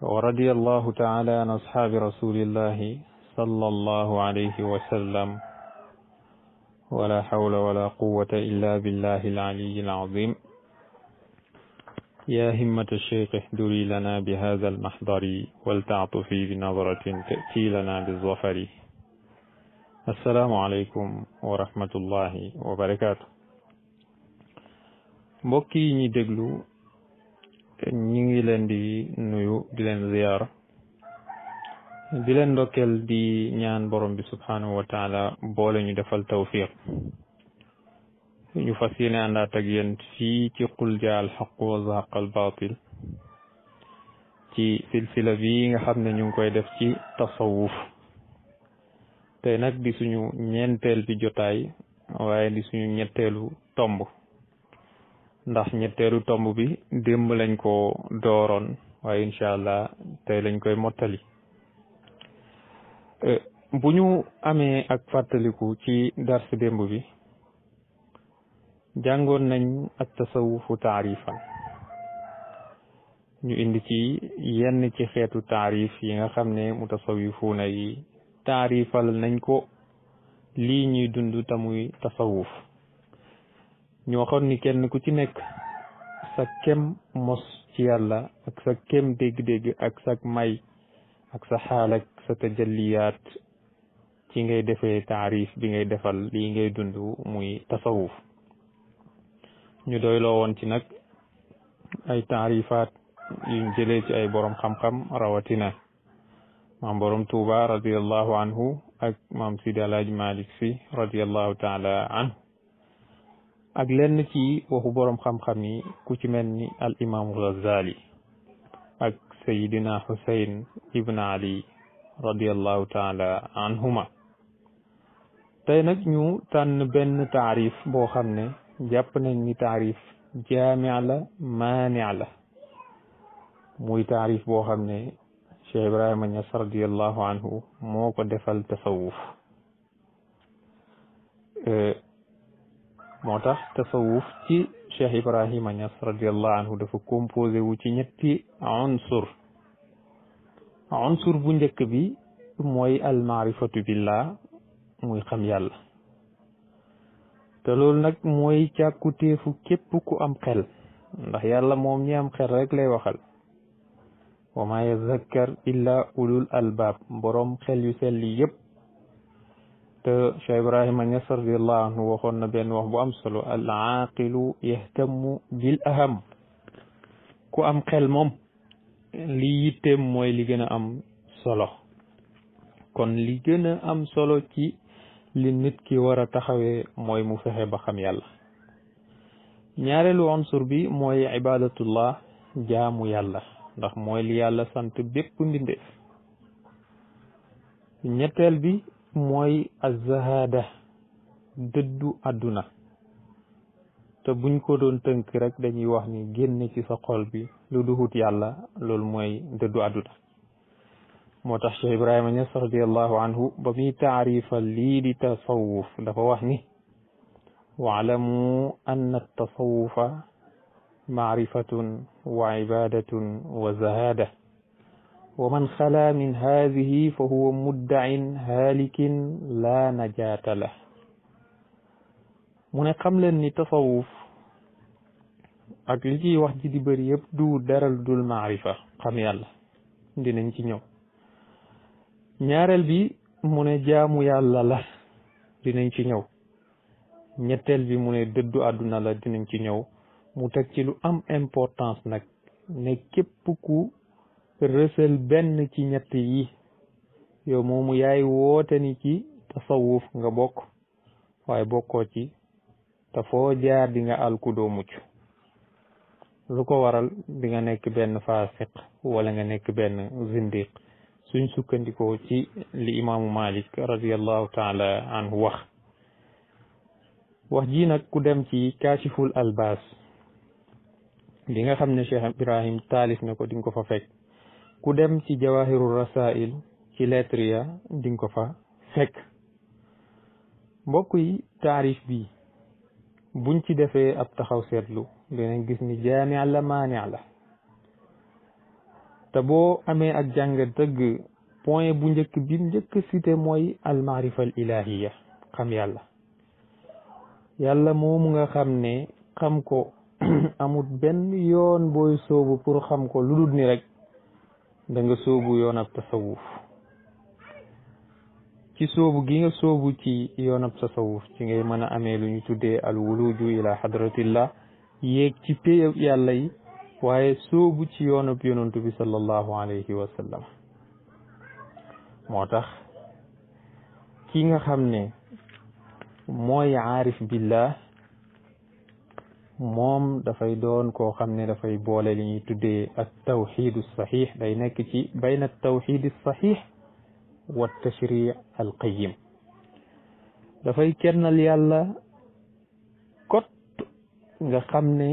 wa radiyallahu ta'ala an ashabi rasulillahi sallallahu alayhi wa sallam. wala hawla wala quwwata illa billahi al-aliyyi al-azim. ya himmata ash-shaykh ihduri lana bi hadha al-mahdari walta'tufi bi nadratin ta'ti lana bi-dhafari. assalamu alaykum wa rahmatullahi wa barakatuh. mbokk yi ñi déglu ñi ngi leen di nuyu, di leen ziyaar, di leen ndokkeel, di ñaan borom bi subhanahu wa taala boole ñu defal tawfiq. ñu fas yéene àndaat ak yéen fii ci qul jaa al haqq wa zahaqa al batil, ci silsila bi nga xam ne ñu ngi koy def ci tasawuf. tey nag di suñu ñeenteel bi jotaay waaye di suñu ñetteelu tomb ndax ñetteelu tomb bi démb lañ ko dooroon waaye incha allah tey lañ koy mottali bu ñu amee ak fàttaliku ci dars démb bi jàngoon nañ ak tasawufu taarifan ñu indi ci yenn ci xeetu taarif yi nga xam ne mutasawifuuna yi taarifal nañ ko lii ñuy dund tamuy tasawuf ñu waxoon ni kenn ku ci nekk sa kem mos ci yàlla ak sa kem dégg-dégg ak sa may ak sa xaal ak sa tajalliyaat ci ngay defee taarif bi ngay defal lii ngay dund muy tasawuf ñu doyloo woon ci nag ay taarifaat yuñ jëlee ci ay borom xam-xam rawatina maam borom Tuuba radiallahu anhu ak maam Sidi Alaaji Malik Si radiallahu taala anhu ak lenn ci waxu borom xam-xam yi ku ci mel ni al imaamu Ghazali ak sayidina Husayn ibn Ali radiallahu taala anhuma tey nag ñu tànn benn taarif boo xam ne jàpp nañ ni taarif jaami' la maani' la muy taarif boo xam ne Cheikh Ibrahima Niass radiallahu anhu moo ko defal tasawuf moo tax tasawuf ci Cheikh Ibrahima Niass radiallahu anhu dafa composé wu ci ñetti unsur bu njëkk bi mooy al maarifatu billah muy xam yàlla te loolu nag mooy càkkutéefu képp ku am xel ndax yàlla moom ñi am xel rek lay waxal wa ma yazakkar illa ulul albab boroom xel yu selli yëpp te Cheikh Ibrahima Niass radiallahu anhu waxoon na benn wax bu am solo al aaqilu yahtammu bil aham ku am xel moom li yitteem mooy li gën a am solo kon li gën a am solo ci li nit ki war a taxawee mooy mu fexe ba xam yàlla ñaareelu unsur bi mooy ibadatullah jaamu yàlla ndax mooy li yàlla sant bépp mbindeef ñetteel bi mooy az-zahada dëddu àdduna te buñ ko doon tënk rek dañuy wax ni génne ci sa xol bi lu duhut yàlla loolu mooy dëddu àdduna moo tax Cheikh Ibrahima Niass radiallahu anhu ba muy taarifal lii di tasawuf dafa wax ni waalamu anna tasawufa maarifatun wa ibadatun wa zahada wa man xala min hadihi fa huwa mudda'in haalikin la najaata lah mu ne xam leen ni tasawuf ak li ciy wax ji di bëri yëpp du dara dul maarifa xam yàlla dinañ ci ñëw ñaareel bi mu ne jaamu yàlla la dinañ ci ñëw ñetteel bi mu ne dëddu àdduna la dinañ ci ñëw mu teg ci lu am importance nag ne képp ku rësal benn ci ñett yi yow moomu yaay woote ni ci tasawuf nga bokk waaye bokkoo ci te foo jaar di nga alku doo mucc lu ko waral di nga nekk benn faasiq wala nga nekk benn zindiq suñ sukkandikoo ci li imaamu Malik radiallahu taala anhu wax ji nag ku dem ci kaashiful albaas li nga xam ne Cheikh Ibrahim taalif na ko di nga ko fa fekk ku dem ci jawahiru rasail ci lettre ya di nga ko fa fekk mbokk yi taarif bi buñ ci defee ab taxaw seetlu dinañ gis ni jaami' la maani' la te boo amee ak jàngat dëgg point bu njëkk bi njëkk cité mooy al maarifa al ilahiya xam yàlla yàlla moomu nga xam ne xam ko amul benn yoon booy soobu pour xam ko lu dul ni rek da nga soobu yoon ab tasawuf ci soobu gi nga soobu ci yoon ab tasawuf ci ngay mën a amee lu ñu tuddee al wuluju ila hadratillah yéeg ci péyab yàlla yi waaye soobu ci yoonab yonantu bi sallallahu alayhi wa sallam moo tax ki nga xam ne mooy aarif billah moom dafay doon koo xam ne dafay boole li ñuy tuddee at tawxidu saxiix day nekk ci bayna at tawxidi saxiix wa tashri al qayim dafay kennal yàlla kot nga xam ne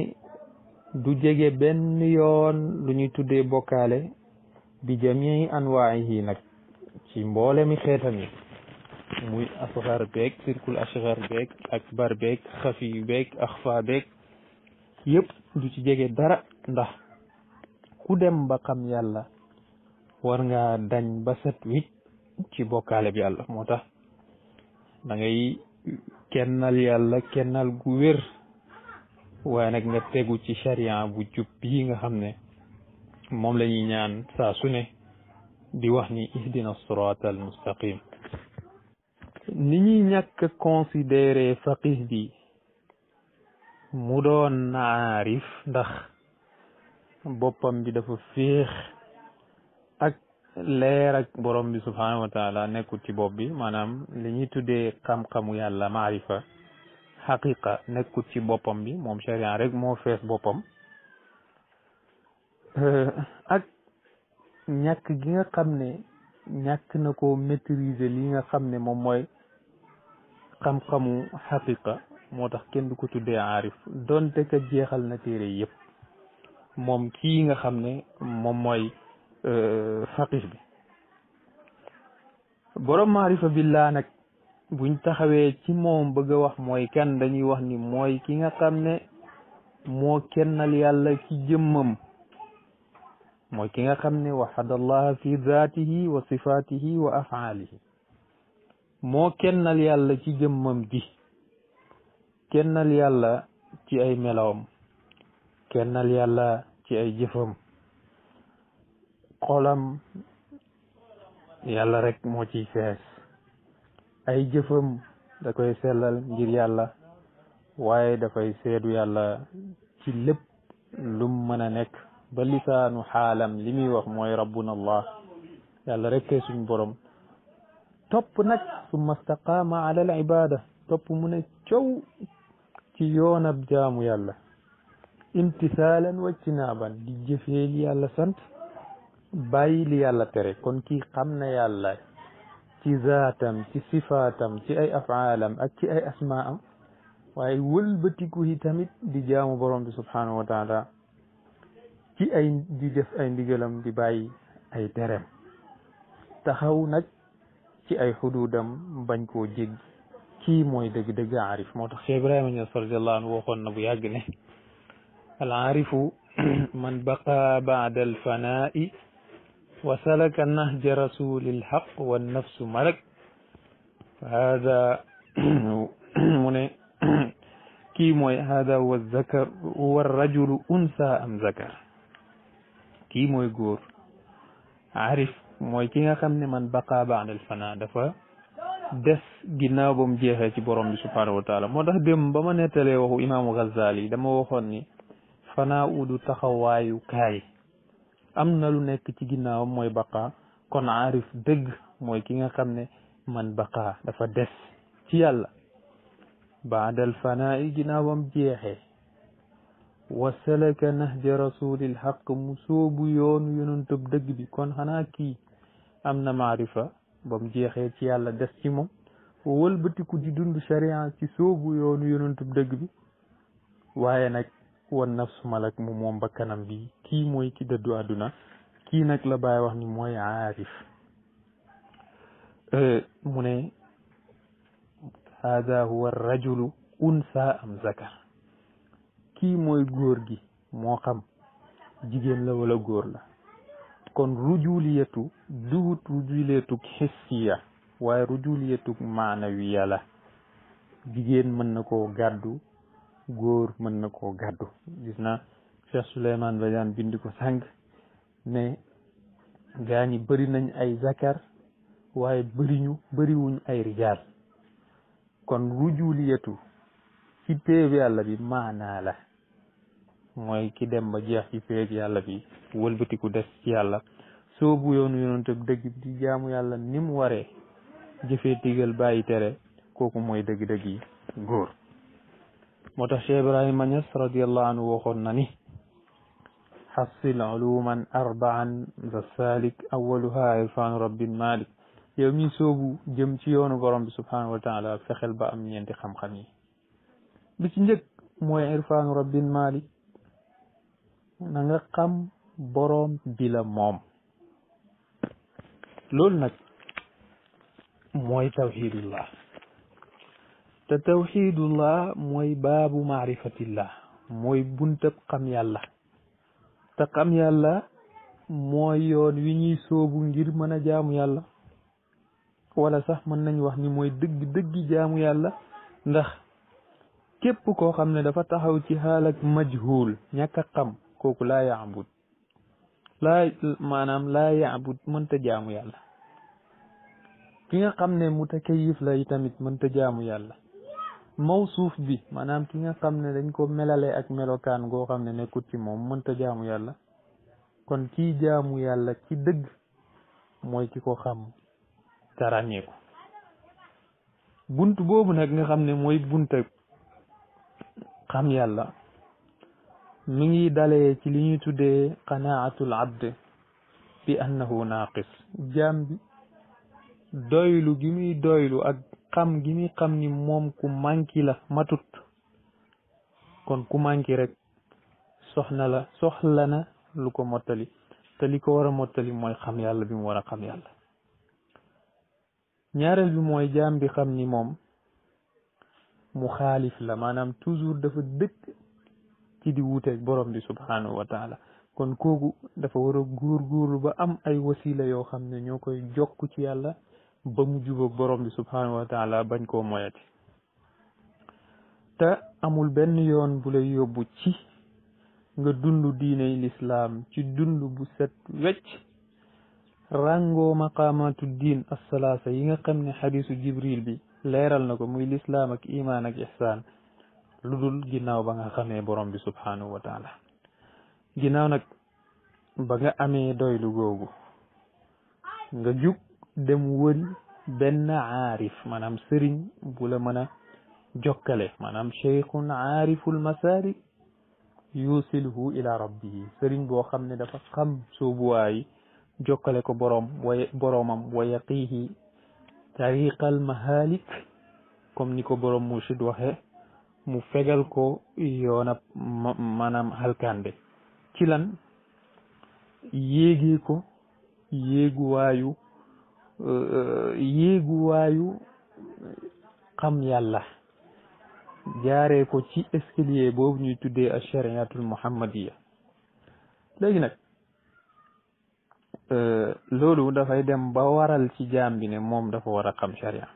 du jege benn yoon lu ñuy tuddee bokkaale bi jamii anwaayihi nag ci mboole mi xeetam yi muy asgar beeg sirkul asgar beeg akbar beeg xafi beeg axfa beeg yëpp du ci jege dara ndax ku dem ba xam yàlla war nga dañ ba set wicc ci bokkaale bi yàlla moo tax da ngay kennal yàlla kennal gu wér waaye nag nga tegu ci sharia bu jub bii nga xam ne moom la ñuy ñaan saa su ne di wax ni ihdina sirata al mustaqim ni ñuy ñàkk considéré faqih bi mu doon aarif ndax boppam bi dafa féex ak leer ak borom bi subhanahu wa taala nekkul ci bopp bi maanaam li ñuy tuddee xam-xamu yàlla maarifa xaqiqa nekkul ci boppam bi moom sharia rek moo fees boppam ak ñàkk gi nga xam ne ñàkk na ko maîtriser li nga xam ne moom mooy xam-xamu xaqiqa moo tax kenn du ko tuddee aarif donte ka jeexal na téere yëpp moom kii nga xam ne moom mooy faqih bi borom maarifa billah nag buñ taxawee ci moom bëgg a wax mooy kan dañuy wax ni mooy ki nga xam ne moo kennal yàlla ci jëmmam mooy ki nga xam ne waxadallaha fi zaatihi wa sifaatihi wa afaalihi moo kennal yàlla ci jëmmam ji kennal yàlla ci ay melawam kennal yàlla ci ay jëfam xolam yàlla rek moo ciy fees ay jëfam da koy sellal ngir yàlla waaye dafay seedu yàlla ci lépp lum mën a nekk ba lisaanu xaalam li muy wax mooy rabbuna allah yàlla rek kay suñ borom topp nag summa staqaama ala al ibada topp mu ne cow ci yoonab jaamu yàlla imtisaalan wa ijtinaaban di jëfee li yàlla sant bàyyi li yàlla tere kon kii xam na yàlla ci zaatam ci sifaatam ci ay afaalam ak ci ay asmaam waaye wëlbatiku yi tamit di jaamu borom bi subhanahu wa taala ci ay di def ay ndigalam di bàyyi ay tereem taxaw nag ci ay xuduudam bañ koo jéggi kii mooy dëgg-dëgg aarif moo tax Cheikh Ibrahima Niass radiyallahu anhu waxoon na bu yàgg ne al aarifu man baqa baada al fanaa'i wa salaka nahja rasulil haq wa nafsu malak hada mu ne kii mooy hada huwa zakar huwa rajulu unsa am zakar kii mooy góor aarif mooy ki nga xam ne man baqa baada al fanaa dafa des ginnaaw ba mu jeexee ci borom bi subhanahu wa taala moo tax dem ba ma nettalee waxu imaamu Ghazali dama waxoon ni fanaa udu taxawaayu kaay am na lu nekk ci ginnaawam mooy baqa kon aarif dëgg mooy ki nga xam ne man baqa dafa des ci yàlla baadal fanaa yi ginnaaw bam jeexee wa salaka nahja rasulil haq mu soobu yoonu yonentub dëgg bi kon xanaa kii am na maarifa bam jeexee ci yàlla des ci moom wëlbatiku di dund sharia ci soobu yoonu yonentub dëgg bi waaye nag wan nafsu malak mu moom ba kanam bi kii mooy ki dëddu àdduna kii nag la bàyyi wax ni mooy aarif mu ne hada huwa rajulu unsa am zakar kii mooy góor gi moo xam jigéen la wala góor la kon rujuliyatu duhut rujuliyatu hissiya waaye rujuliyatu maanawiya la jigéen mën na koo gàddu góor mën na koo gàddu gis na Cheikh Souleymane Badiane bind ko sànq ne gaa ñi bëri nañ ay zakar waaye bëriwuñ ay rijaal kon rujuliyatu ci péeb yàlla bi maanaa la mooy ki dem ba jeex ci péeb yàlla bi wëlbatiku des ci yàlla soobu yoonu yonent bi dëgg bi di jaamu yàlla ni mu waree jëfee digal bàyyi tere kooku mooy dëgg-dëgg yi góor moo tax Cheikh Ibrahima Niass radiyallahu anhu waxoon na ni xassil uluman arbaan za salik awaluha irfanu rabbin malik yow mi soobu jëm ci yoonu borom bi subhanahu wa taala fexeel ba am ñeenti xam-xam yi bi ci njëkk mooy irfaanu rabbin malik na nga xam borom bi la moom loolu nag mooy tawxidullah te tawxidullah mooy baabu maarifatillah mooy buntab xam yàlla te xam yàlla mooy yoon wi ñuy soobu ngir mën a jaamu yàlla wala sax mën nañ wax ni mooy dëgg jaamu yàlla ndax képp koo xam ne dafa taxaw ci xaal ak majhul ñàkk a xam kooku laa yaabud laa yaabud mënta jaamu yàlla ki nga xam ne mutakayif la yi tamit mënta jaamu yàlla mawsuuf bi maanaam ki nga xam ne dañ ko melale ak melokaan goo xam ne nekkut ci moom mënta jaamu yàlla kon kii jaamu yàlla ci dëgg mooy ki ko xam te ràññee ko bunt boobu nag nga xam ne mooy bunta xam yàlla mi ngi dalee ci li ñuy tuddee qanaatul abd bi annahu naaqis jaam bi doylu gi muy doylu ak xam gi muy xam ni moom ku manki la matut kon ku manki rek soxla na lu ko mottali te li ko war a mottali mooy xam yàlla bi mu war a xam yàlla ñaareel bi mooy jaam bi xam ni moom mu xaalif la maanaam toujours dafa dëkk ci di wuuteeg borom bi subhanahu wa taala kon kooku dafa war a góorgóorlu ba am ay wasila yoo xam ne ñoo koy jokk ci yàlla ba mu jubóog borom bi subhanahu wa taala bañ koo moyati te amul benn yoon bu lay yóbbu ci nga dund diiney lislaam ci dund bu set wecc rango maqamatu diin assalaasa yi nga xam ne xadisu jibril bi leeral na ko muy lislaam ak imaan ak ihsaan lu dul ginnaaw ba nga xamee borom bi subhanahu wa taala ginnaaw nag ba nga amee doylu googu nga jug dem wëri benn aarif maanaam sëriñ bu la mën a jokkale maanaam cheikhun aariful masaari yusilhu ila rabbihi sëriñ boo xam ne dafa xam soobuwaayi jokkale ko boromam wa yaqihi tariqal mahalik comme ni ko borom murshid waxe mu fegal ko yoonab maanaam halkande ci lan yéegee ko yéeguwaayu xam yàlla jaaree ko ci escalier boobu ñuy tuddee ashariatul muhammadiya léegi nag loolu dafay dem ba waral ci jaam bi ne moom dafa war a xam sharia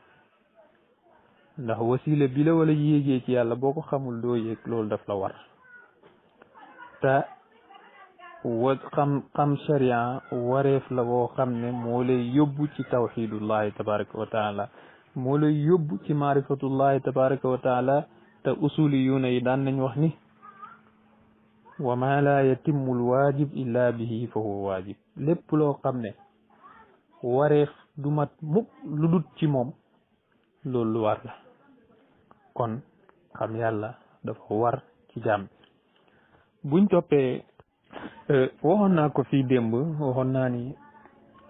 ndax wasila bi la wala yéegee ci yàlla boo ko xamul doo yéeg loolu daf la war te xam sharia wareef la boo xam ne moo lay yóbbu ci tawxidullahi tabaraka wa taala moo lay yóbbu ci maarifatullahi tabaraka wa taala te usuliyuuna yi daan nañ wax ni wa ma la yatimmu alwaajib illa bihi fa huwa waajib lépp loo xam ne wareef du mat mukk lu dut ci moom loolu lu war la kon xam yàlla dafa war ci jàmm buñ toppee waxoon naa ko fii démb waxoon naa ni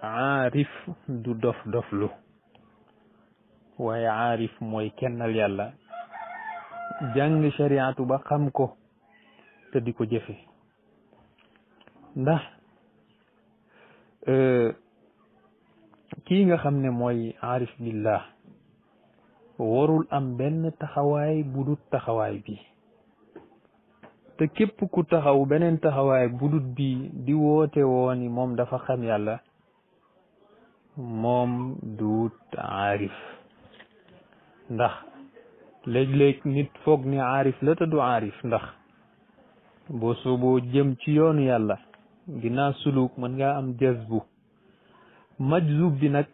aarif du dof lu waaye aarif mooy kennal yàlla jàng shariatu ba xam ko te di ko jëfe ndax kii nga xam ne mooy aarif billah warul am benn taxawaay bu dut taxawaay bi te képp ku taxaw beneen taxawaay bu dut bi di woote wooni moom dafa xam yàlla moom duut aarif ndax léeg-léeg nit foog ni aarif la te du aarif ndax boo sooboo jëm ci yoonu yàlla ginnaaw suluk mën ngaa am jazbu majzub bi nag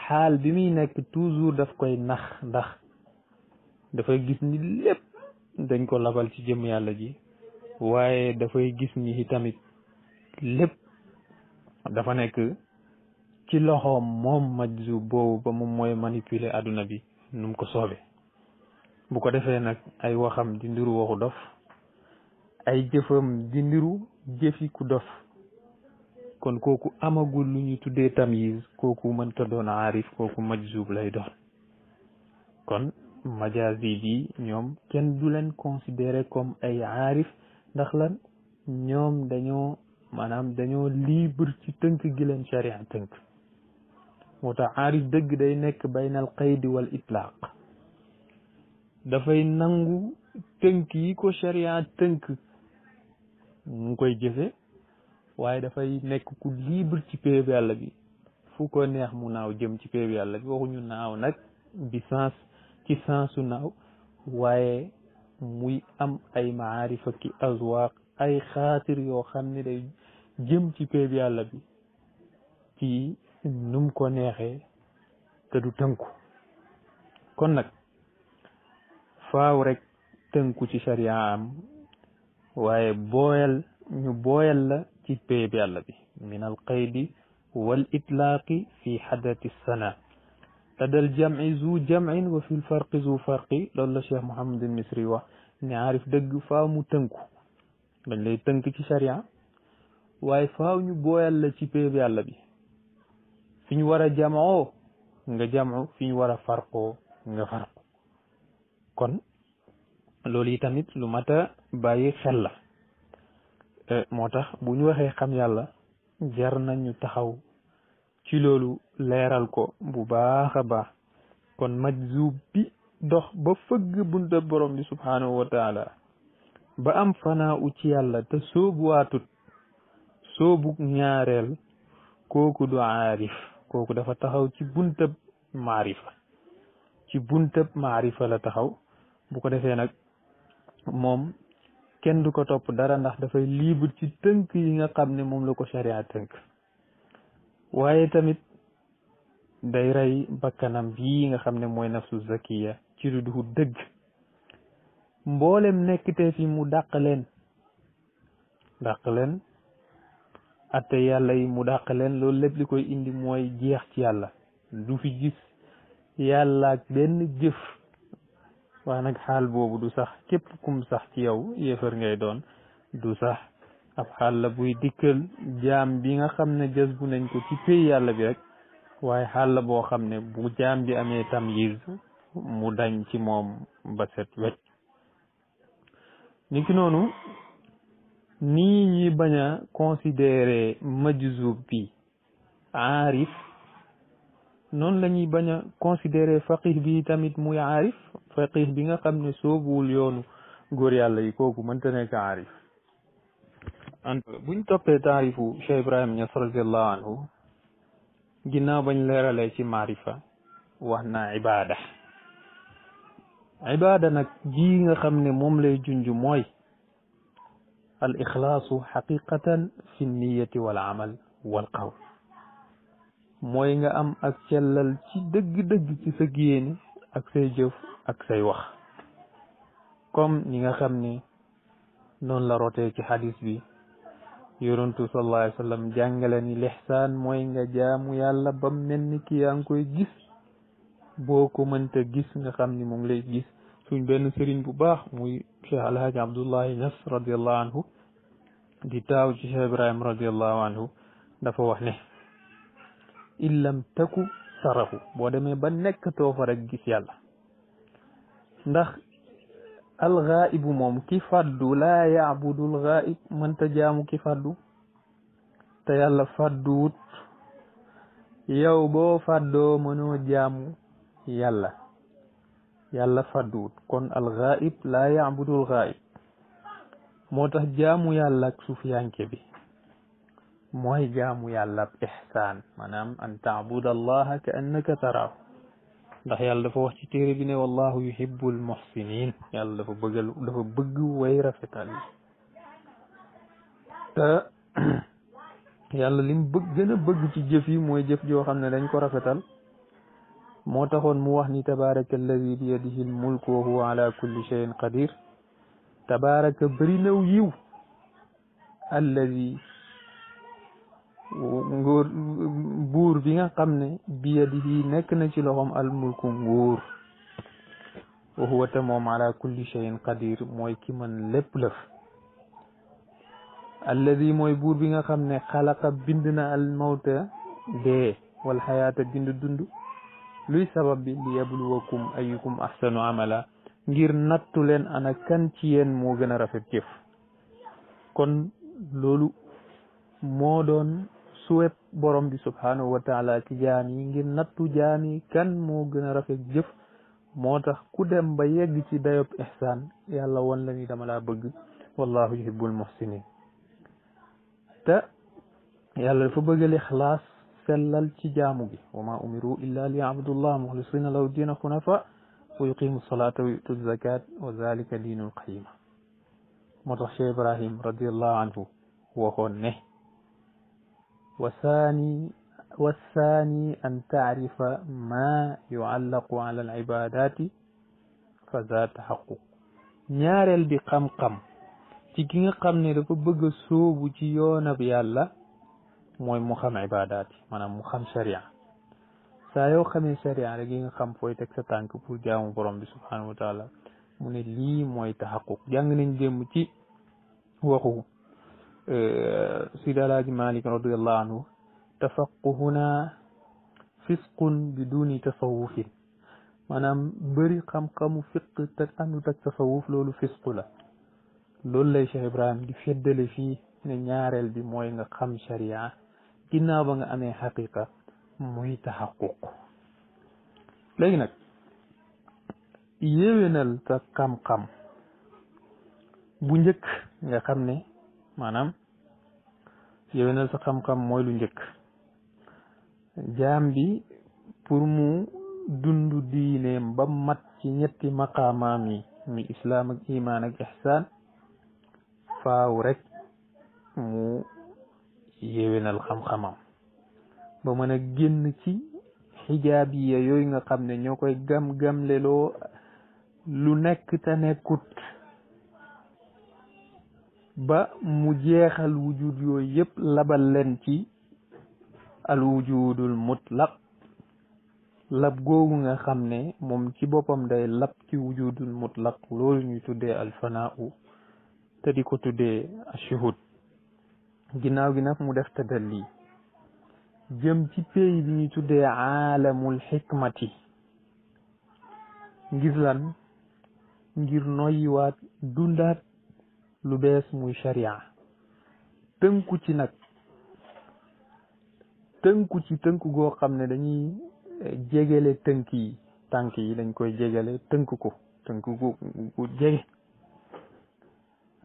xaal bi muy nekk toujours daf koy nax ndax dafay gis ni lépp dañ ko labal ci jëm yàlla ji waaye dafay gis ni tamit lépp dafa nekk ci loxoom moom majzub boobu ba moom mooy manipuler adduna bi nu mu ko soobee bu ko defee nag ay waxam di ndiru waxu dof ay jëfam di ndiru jëfi ku dof kon kooku amagul lu ñu tuddee tamyiz, kooku mënta doon aarif, kooku majzub lay doon. kon majazi bi ñoom kenn du leen considéré comme ay aarif, ndax lan ñoom dañoo libre ci tënk gi leen sharia tënk. moo tax aarif dëgg day nekk baynal qayd wal itlaq, dafay nangu tënk yi ko sharia tënk mu koy jëfe, waaye dafay nekk ku libre ci péeb yàlla bi, fu ko neex mu naaw jëm ci péeb yàlla bi. waxuñu naaw nag bi sens ci sensu naaw, waaye muy am ay maarifa ki azwaq, ay xaatir yoo xam ne day jëm ci péeb yàlla bi ci num ko neexee te du tënku. kon nag faaw rek tënku ci sharia am, waaye ñu booyal la ci péeb yàlla bi min al qaydi wal itlaaqi fi xadrati sana ladal jam'i zu jam'in wa fi l farqi zu farqi. loolu la Cheikh Mouhamed Misri wax ne aarif dëgg faaw mu tënku, dañ lay tënk ci sharia, waaye faaw ñu booyal la ci péeb yàlla bi. fi ñu war a jamoo nga jamu, fi ñu war a farqoo nga farqu. kon loolu yi tamit lu mat a bàyyi xel la. moo tax bu ñu waxee xam yàlla jar nañu taxaw ci loolu leeral ko bu baax a baax. kon majzub bi dox ba fëgg bunta borom bi subhanahu wa taala ba am fanaa u ci yàlla te soobuwaatut soobu ñaareel, kooku du aarif, kooku dafa taxaw ci buntab maarifa, la taxaw. bu ko defee nag moom kenn du ko topp dara, ndax dafay libre ci tënk yi nga xam ne moom la ko sharia tënk. waaye tamit day rey bakkanam bii nga xam ne mooy nafsu zakiya ci lu du dëgg. mboolem nekkite fi mu dàq leen atte yàlla yi mu dàq leen. loolu lépp li koy indi mooy jeex ci yàlla, du fi gis yàlla ak benn jëf. waaye nag xaal boobu du sax képp kum sax ci yow yéefar ngay doon, du sax ab xaal la buy dikkal jaam bi nga xam ne jës bu nañ ko ci pay yàlla bi rek, waaye xaal la boo xam ne bu jaam bi amee tamyiz mu dañ ci moom ba set wecc. ni ki noonu nii ñi bañ a considérer majzub bi aarif, noonu la ñuy bañ a considérer faqih bi tamit muy aarif. faqih bi nga xam ne soobuwul yoonu góor yàlla yi, kooku mënta nekk aarif. buñ toppee taarifu Cheikh Ibrahim Niass radiallahu anhu, ginnaaw bañ leeralee ci maarifa, wax na ibada nag ji nga xam ne moom lay junj mooy al ixlaasu xaqiqatan fi niyati wal amal wal qawl. mooy nga am ak sellal ci dëgg-dëgg ci sa yéene ak say jëf ak say wax, comme ñi nga xam ne noonu la rotee ci xadis bi. yonentu sallallahu alayhi wa sallam jàngale ni lihsaan mooy nga jaamu yàlla ba mel ni ki yaa ngi koy gis, boo ko mënta gis nga xam ni mu ngi lay gis. suñ benn sëriñ bu baax muy Cheikh Alhaji Abdullahi Niass radiallahu anhu, di taaw ci Cheikh Ibrahim radiallahu anhu, dafa wax ne in lam taku tarahu, boo demee ba nekkatoo fa rek gis yàlla. ndax alxaibu moom ki faddu laa yaabudu alxaib, mënta jaamu ki faddu, te yàlla fadduwut. yow boo faddoo mënoo jaamu yàlla fadduwut. kon alxaib laa yaabudu alxaib. moo tax jaamu yàlla ak sufiyanke bi mooy jaamu yàlla ab ihsaan, maanaam an taabuda allaha ka annaka taraahu. ndax yàlla dafa wax ci téere bi ne wallahu yuhibbul muhsinin, yàlla dafa bëgg way rafetal yi. te yàlla lim gën a bëgg ci jëf yi mooy jëf joo xam ne dañ ko rafetal. moo taxoon mu wax ni tabaraka alladi bi yadihi l mulku wa huwa ala kulli shay'in qadir. tabaraka bëri naw yiw alladi buur bi nga xam ne bi yadihi nekk na ci loxoom al mulku nguur, wa huwa te moom ala kulli shay'in qadir mooy ki mën lépp lëf. alladi mooy buur bi nga xam ne xalaqa bind na al mawta dee wal xayaata bind dund luy sabab bi li yabluwakum ayyukum ahsanu amala ngir nattu leen ana kan ci yéen moo gën a rafet jëf kon loolu moo doon suwet borom bi subhanahu wa taala ci jaam yi ngir nattu jaam yi kan moo gën a rafet jëf moo tax ku dem ba yegg ci dayob ihsaan yàlla won la ni dama laa bëgg wallahu yuhibbul muhsinin te yàlla dafa bëgg al ixlaas sellal ci jaamu gi wa ma umiru illa li yabudullah muxlisina lahu diina xunafa wa yuqimu salata wa yutu zakat wa zalika diinul qayima moo tax Cheikh Ibrahim radiallahu anhu waxoon ne والثاني أن تعرف ما يعلق على العبادات فذا تحقق ñaareel bi xam-xam ci ki nga xam ne dafa bëgg a sóobu ci yoonab yàlla mooy mu xam ibadaat yi maanaam mu xam sharia saa yoo xamee sharia rek yi nga xam fooy teg sa tànk pour jaamu borom bi subhanahu wa taala mu ne lii mooy taxaquq jàng nañ démb ci waxu Sidi Alaaji Malik radiallahu anhu tafaqquhuna fisqun biduni tasawufin maanaam bëri xam-xamu fiq te àndut ak tasawuf loolu fisqu la loolu lay Cheikh Ibrahim di feddale fii ne ñaareel bi mooy nga xam sharia ginnaaw ba nga amee xaqiqa muy taxaquq léegi nag yéwénal sa xam-xam bu njëkk nga xam ne maanaam yéwénal sa xam-xam mooy lu njëkk jaam bi pour mu dund diineem ba mat ci ñetti maqaamaam yi mi islaam ak imaan ak ihsaan faaw rek mu yéwénal xam-xamam ba mën a génn ci xijaab yi yooyu nga xam ne ñoo koy gam-gamleloo lu nekk te nekkut ba mu jeexal wujud yooyu yëpp labal leen ci al wujudul mutlaq lab googu nga xam ne moom ci boppam day lab ci wujudul mutlaq loolu ñuy tuddee al fana'u te di ko tuddee ashuhud ginnaaw gi nag mu def tadalli jëm ci pays bi ñuy tuddee aalamul xikmati ngir lan ngir noyyiwaat dundaat lu bees muy sharia tënku ci nag tënku goo xam ne dañuy jegele tànk yi dañ koy jegele tënk ko gu jege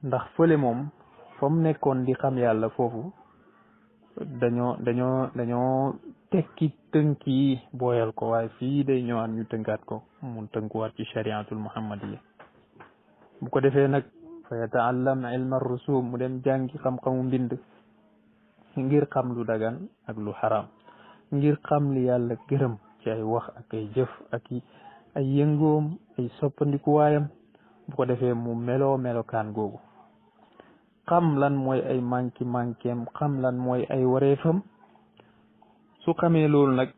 ndax fële moom fa mu nekkoon di xam yàlla foofu dañoo tekki tënk yi booyal ko waaye fii day ñëwaat ñu tënkaat ko mun tënkuwaat ci shariatul muhammadiya bu ko defee nag fa yataallam ilma rusum mu dem jàngi xam-xamu mbind ngir xam lu dagan ak lu xaram ngir xam li yàlla gërëm ci ay wax ak ay jëf ak ay yëngoom ay soppandikuwaayam bu ko defee mu melokaan googu xam lan mooy ay manquem xam lan mooy ay wareefam su xamee loolu nag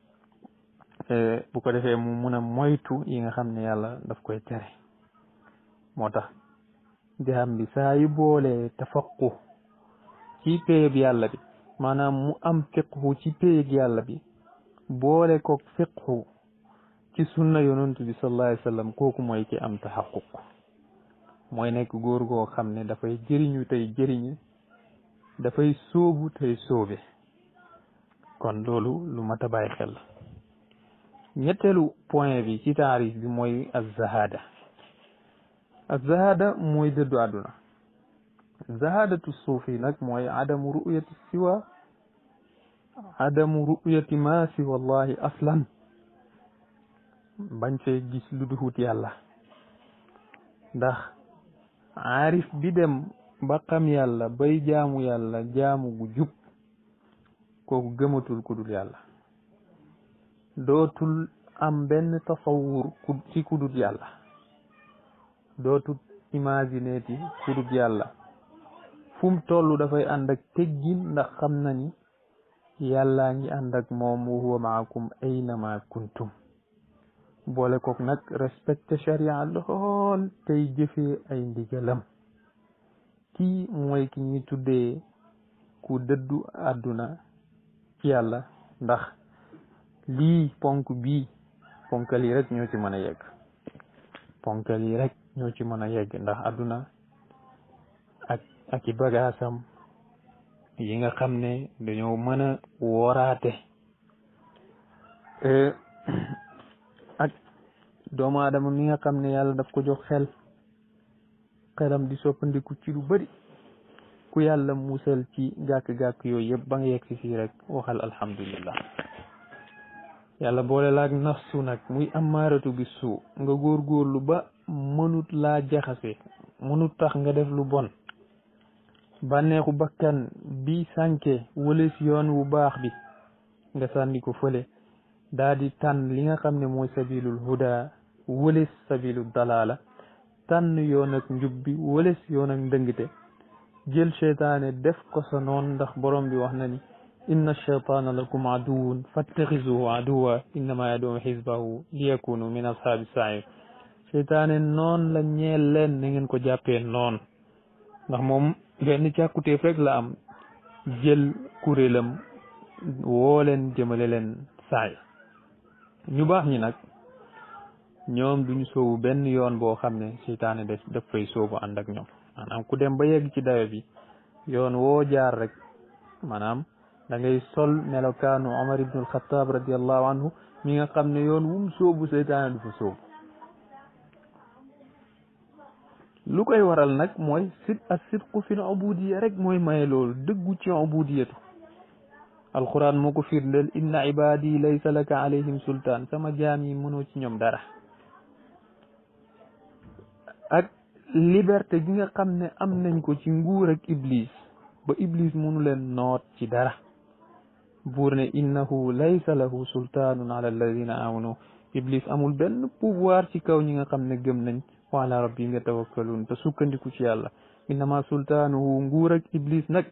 bu ko defee mu mun a moytu yi nga xam ne yàlla daf koy tere moo tax jaam bi saa yu boolee tafaqu ci péyeb yàlla bi maanaam mu am fiqhu ci péyeg yàlla bi boole ko fiqhu ci sunna yonent bi sallallahu alayhi wa sallam kooku mooy ki am taxaquq mooy nekk góor goo xam ne dafay jëriñu tey jëriñe dafay sóobu tey sóobe kon loolu lu mat a bàyyi xel ñetteelu point bi ci taarif bi mooy az-zahada az-zahada mooy dëddu àdduna zahadatu suufi nag mooy adamu ru'yati siwa adamu ru'yati ma siwa allahi aslan bañ fee gis lu duhut yàlla ndax aarif bi dem ba xam yàlla bay jaamu yàlla jaamu gu jub kooku gëmatul ku dul yàlla dootul am benn tasawur ci ku dul yàlla dootul imagineeti ku dul yàlla fu mu toll dafay ànd ak teggin ndax xam na ni yàllaa ngi ànd ak moom wa huwa maakum aynama kuntum boole kook nag respecté sharia lool tey jëfee ay ndigalam kii mooy ki ñuy tuddee ku dëddu àdduna ci yàlla ndax lii ponk bii ponkal yi rek ñoo ci mën a yegg ponkal yi rek ñoo ci mën a yegg ndax àdduna ak i bagaasam yi nga xam ne dañoo mën a wooraate ak doomu aadama mi nga xam ne yàlla daf ko jox xelam di soppandiku ci lu bari ku yàlla musal ci gàkk-gàkk yooyu yëpp ba nga yegg si fii rek waxal alhamdulillah yàlla boole laak nafsu nag muy amaaratu bi suu nga góorgóorlu ba mënut laa jaxase mënut tax nga def lu bon bànneexu bakkan bi sànke wëlis yoon wu baax bi nga sànni ko fële daa di tànn li nga xam ne mooy sabilul huda wëlis sabilul dalala tànn yoon ak njub bi wëlis yoon ak ndëngte jël cheytaane def ko sa noon ndax borom bi wax na ni inna cheytaana lakum aduwun fattaxizuhu aduwa innama yad'u xisbahu liyakunu min ashaabi sair cheytaane noon la ñeel leen na ngeen ko jàppee noon ndax moom benn càkkutéef rek la am jël kuréelam woo leen jëmale leen saay ñu baax ñi nag ñoom duñu soobu benn yoon boo xam ne seytaane daf fay soobu ànd ak ñoom maanaam ku dem ba yegg ci dayo bi yoon woo jaar rek maanaam da ngay sol melokaanu Omar ibn al-Khattab radiallahu anhu mi nga xam ne yoon wum soobu seytaane du fa soobu lu koy waral nag mooy as-sidqu fil ubudiya rek mooy maye loolu dëggu ci ubudiyatu alquran moo ko firndeel inna ibadi laysa laka alayhim sultaan sama jaam yi mënoo ci ñoom dara ak liberté gi nga xam ne am nañ ko ci nguur ak iblis ba iblis mënu leen noot ci dara buur ne innahu laysa lahu sultaanun ala alladina amanu iblis amul benn pouvoir ci kaw ñi nga xam ne gëm nañ wa ala rabbihim yatawakkalun te sukkandiku ci yàlla innama sultaanuhu nguur ak iblis nag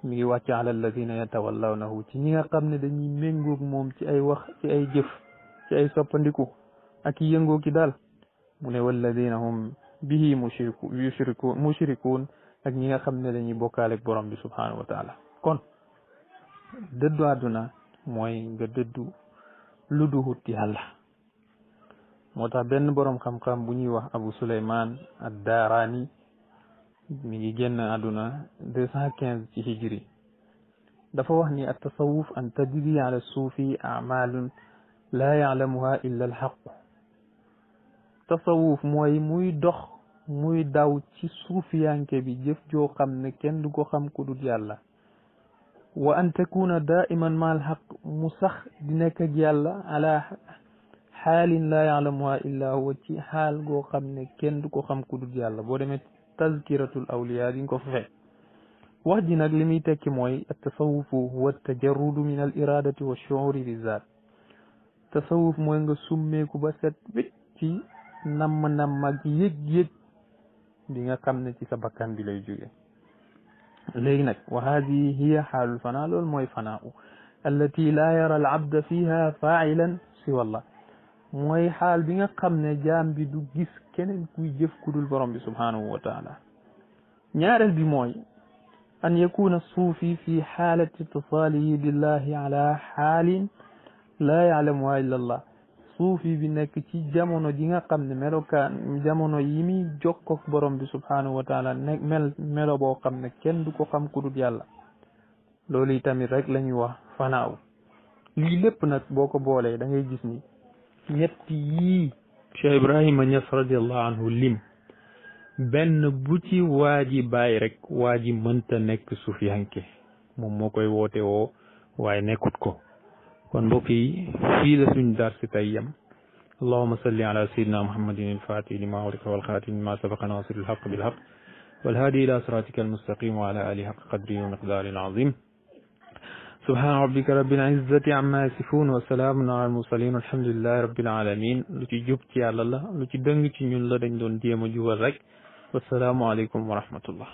mi ngi wàcc ala alladina yatawallawnahu ci ñi nga xam ne dañuy méngoog moom ci ay wax ci ay jëf ci ay soppandiku ak yëngoo ki daal mu ne walladina hum bihi mushrikuun ak ñi nga xam ne dañuy bokkaale ak borom bi subhanahu wa taala kon dëddu àdduna mooy nga dëddu lu duhut yàlla moo tax benn borom xam-xam bu ñuy wax Abu Suleyman ad-Daarani mi ngi génn àdduna 215 ci hijri dafa wax ni at-tasawuf an tajri ala suufi a'malun la ya'lamuha illa al-haqq tasawuf mooy muy dox muy daw ci suufiyanke bi jëf joo xam ne kenn du ko xam ku dul yàlla wa an takuna daiman ma al-haqq mu sax di nekk ak yàlla ala xaalin la ya'lamuha illa huwa ci xaal goo xam ne kenn du ko xam ku dul yàlla boo demee tazkiratul awliya di nga ko fa fekk wax ji nag li muy tekki mooy at-tasawufu huwa at-tajarrudu min al-iradati wa shu'uri bi zaat tasawuf mooy nga summeeku ba set wécc ci namm ak yëg-yëg bi nga xam ne ci sa bakkan bi lay jóge léegi nag wa haadihi hiya xaalul fanaa loolu mooy fanaa allati laa yara al-abda fiha faa'ilan siwa Allah mooy xaal bi nga xam ne jaam bi du gis keneen kuy jëf ku dul borom bi subhanahu wa taala ñaareel bi mooy an yakuna suufi fi xaalati ittisaalihi billahi ala xaalin laa ya'lamuha illa Allah suufi bi nekk ci jamono ji nga xam ne melokaan jamono yi muy jokkook borom bi subhanahu wa taala nekk melo boo xam ne kenn du ko xam ku dul yàlla loolu yi tamit rek la ñuy wax fanaaw lii lépp nag boo ko boolee da ngay gis ni ñetti yii Cheikh Ibrahima Niass radiallahu anhu lim benn bu ci waa ji bàyyi rek waa ji mënta nekk sufiyanke moom moo koy woote woo waaye nekkut ko kon mbokk yi fii la suñ dar si tey yem allahuma salli ala sayyidina muhammadin al-fatih lima ughliqa wal khatim lima sabaqa nasiril haqq bil haqq wal hadi ila siratika al-mustaqim wa ala alihi haqqa qadrihi wa miqdarihi al-azim subhana rabbika rabbil izzati amma yasifun wa salamun ala al-mursalin walhamdulillahi rabbil alamin lu ci jub ci yàlla la lu ci dëng ci ñun la dañ doon jéem a jubal rek wassalaamu aleykum wa rahmatullah